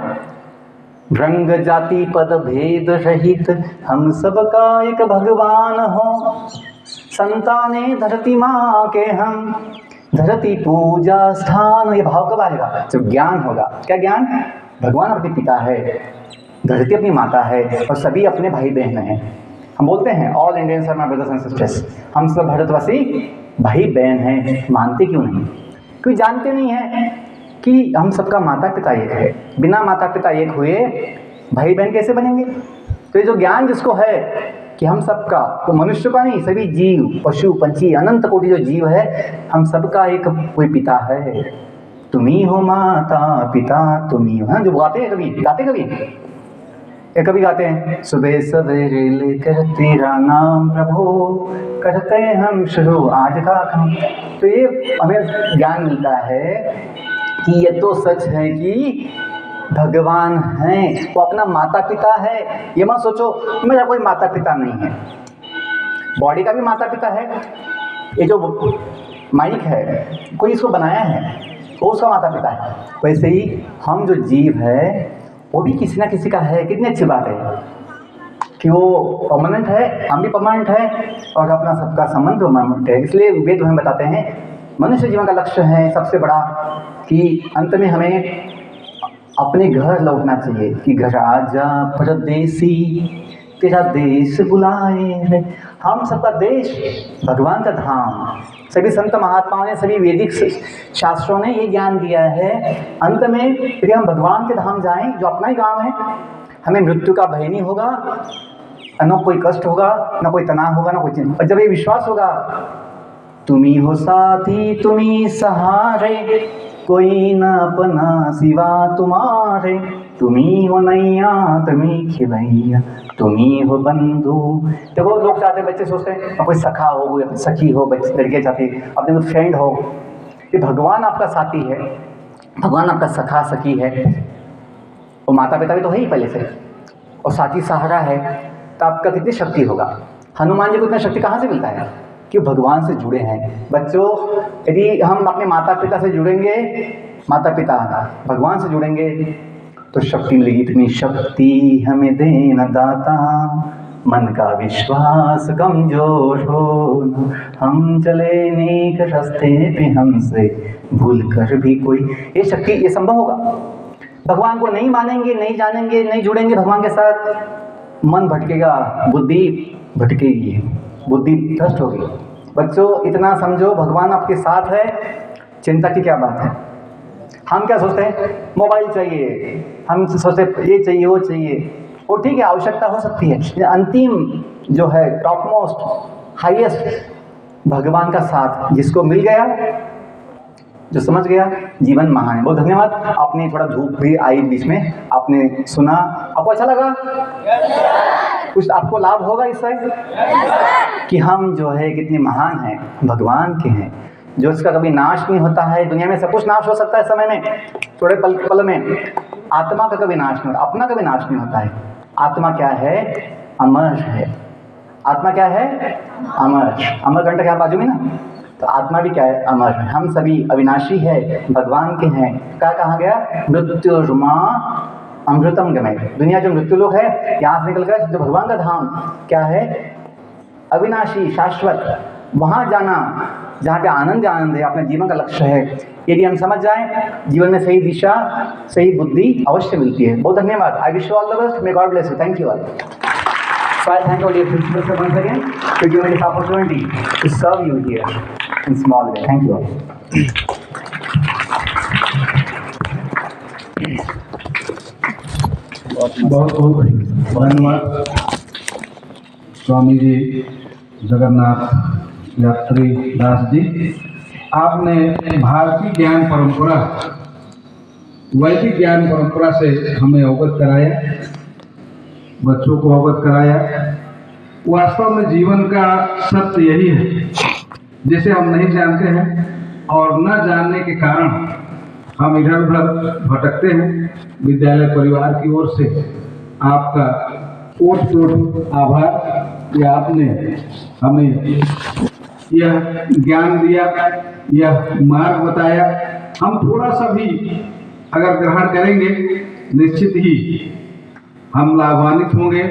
रंग जाति पद भेद रहित हम सबका एक भगवान हो, संताने धरती माँ के हम, धरती पूजा स्थान। ये भाव कब आएगा? जब ज्ञान होगा। क्या ज्ञान? भगवान अपने पिता है, धरती अपनी माता है, और सभी अपने भाई बहन हैं। हम बोलते हैं all Indians are my brothers and sisters, हम सब भारतवासी भाई बहन हैं। मानते क्यों नहीं? क्योंकि जानते नहीं हैं कि हम सबका माता पिता एक है। बिना माता पिता एक हुए भाई बहन कैसे बनेंगे? तो ये जो ज्ञान जिसको है कि हम सबका, तो मनुष्य का नहीं, सभी जीव, पशु पंछी, अनंत कोटि जो जीव है, हम सबका एक कोई पिता है। तुम्ही हो माता पिता तुम्ही हो, हाँ, जो गाते हैं कभी, गाते कभी ये कभी गाते हैं, सुबह सवेरे लेकर तेरा नाम प्रभु, करते हम शुरू आज का काम। तो ये हमें ज्ञान मिलता है कि ये तो सच है कि भगवान हैं, वो अपना माता पिता है। ये मत सोचो मेरा कोई माता पिता नहीं है। बॉडी का भी माता पिता है, ये जो माइक है कोई इसको बनाया है, वो उसका माता पिता है। वैसे ही हम जो जीव है वो भी किसी ना किसी का है। कितनी अच्छी बात है कि वो परमानेंट है, हम भी परमानेंट है, और अपना सबका संबंध परमानेंट है। इसलिए वेद हमें बताते हैं मनुष्य जीवन का लक्ष्य है सबसे बड़ा कि अंत में हमें अपने घर लौटना चाहिए कि घर आजा परदेसी तेरा देश बुलाए है। हम सबका देश भगवान का धाम। सभी संत महात्माओं ने, सभी वैदिक शास्त्रों ने ये ज्ञान दिया है अंत में यदि हम भगवान के धाम जाएं, जो अपना ही गांव है, हमें मृत्यु का भय नहीं होगा, न कोई कष्ट होगा, न कोई तनाव होगा, न कोई चिंता। और जब ये विश्वास होगा तुम्ही हो साथी तुम्ही सहारे, कोई न अपना सिवा तुम्हारे, तुम्ही हो नैया तुम्ही खिलैया, तुम्ही हो बंधु। देखो लोग चाहते हैं, बच्चे सोचते हैं कोई सखा हो, कोई सखी हो, बच्चे लड़के चाहते हैं अपने कोई फ्रेंड हो। ये भगवान आपका साथी है, भगवान आपका सखा सखी है। वो माता पिता भी तो है ही पहले से, और साथी सहारा है, तो आपका कितनी शक्ति होगा। हनुमान जी को इतना शक्ति कहाँ से मिलता है? कि भगवान से जुड़े हैं। बच्चों, यदि हम अपने माता पिता से जुड़ेंगे, माता पिता भगवान से जुड़ेंगे, तो शक्ति मिलेगी। इतनी शक्ति हमें देना दाता, मन का विश्वास कमजोर हो, हम चले नेक रास्ते पे हमसे भूल कर भी कोई। ये शक्ति, ये संभव होगा। भगवान को नहीं मानेंगे, नहीं जानेंगे, नहीं जुड़ेंगे भगवान के साथ, मन भटकेगा, बुद्धि भटकेगी, बुद्धि भ्रष्ट होगी। बच्चों, इतना समझो भगवान आपके साथ है, चिंता की क्या बात है। हम क्या सोचते हैं? मोबाइल चाहिए, हम सोचते ये चाहिए वो चाहिए, वो ठीक है, आवश्यकता हो सकती है। अंतिम जो है टॉप मोस्ट हाईएस्ट भगवान का साथ जिसको मिल गया, जो समझ गया, जीवन महान है। बहुत धन्यवाद। आपने थोड़ा धूप भी आई बीच में, आपने सुना, आपको अच्छा लगा? कुछ आपको लाभ होगा इससे कि हम जो है कितने महान हैं, भगवान के हैं, जो इसका कभी नाश नहीं होता है। दुनिया में सब कुछ नाश हो सकता है समय में, थोड़े पल में। आत्मा का कभी नाश नहीं होता, अपना कभी नाश नहीं होता है। आत्मा क्या है? अमर है। आत्मा क्या है? अमर। अमरकंटक क्या बाजू में ना, तो आत्मा भी क्या है? अमर है। हम सभी अविनाशी है, भगवान के हैं। क्या कहा गया? मृत्युर्मा अमृतम गमय। दुनिया जो मृत्यु लोक है, यहाँ से निकल कर जो भगवान का धाम क्या है? अविनाशी, शाश्वत, वहाँ जाना जहाँ पे आनंद आनंद है, अपने जीवन का लक्ष्य है। यदि हम समझ जाएं, जीवन में सही दिशा, सही बुद्धि अवश्य मिलती है। बहुत धन्यवाद। I wish you all the best. May God bless you. Thank you all. So I thank all dear principals sir once again to give me this opportunity to serve you here in small way. Thank you all. बहुत बहुत धन्यवाद स्वामी जी जगन्नाथ यात्री दास जी। आपने भारतीय ज्ञान परंपरा, वैदिक ज्ञान परंपरा से हमें अवगत कराया, बच्चों को अवगत कराया। वास्तव में जीवन का सत्य यही है, जिसे हम नहीं जानते हैं और न जानने के कारण हम इधर उधर भटकते हैं। विद्यालय परिवार की ओर से आपका ओट आभार। या आपने हमें यह ज्ञान दिया, यह मार्ग बताया। हम थोड़ा सा भी अगर ग्रहण करेंगे, निश्चित ही हम लाभान्वित होंगे,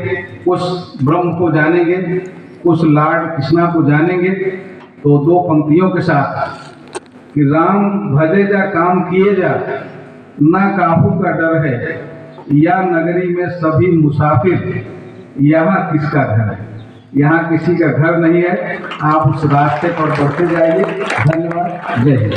उस ब्रह्म को जानेंगे, उस लॉर्ड कृष्णा को जानेंगे। तो दो पंक्तियों के साथ कि राम भजे जा काम किए जा, ना काहू का डर है, या नगरी में सभी मुसाफिर, यहाँ किसका घर है? यहाँ किसी का घर नहीं है। आप उस रास्ते पर बढ़ते जाइए। धन्यवाद। जय हिंद।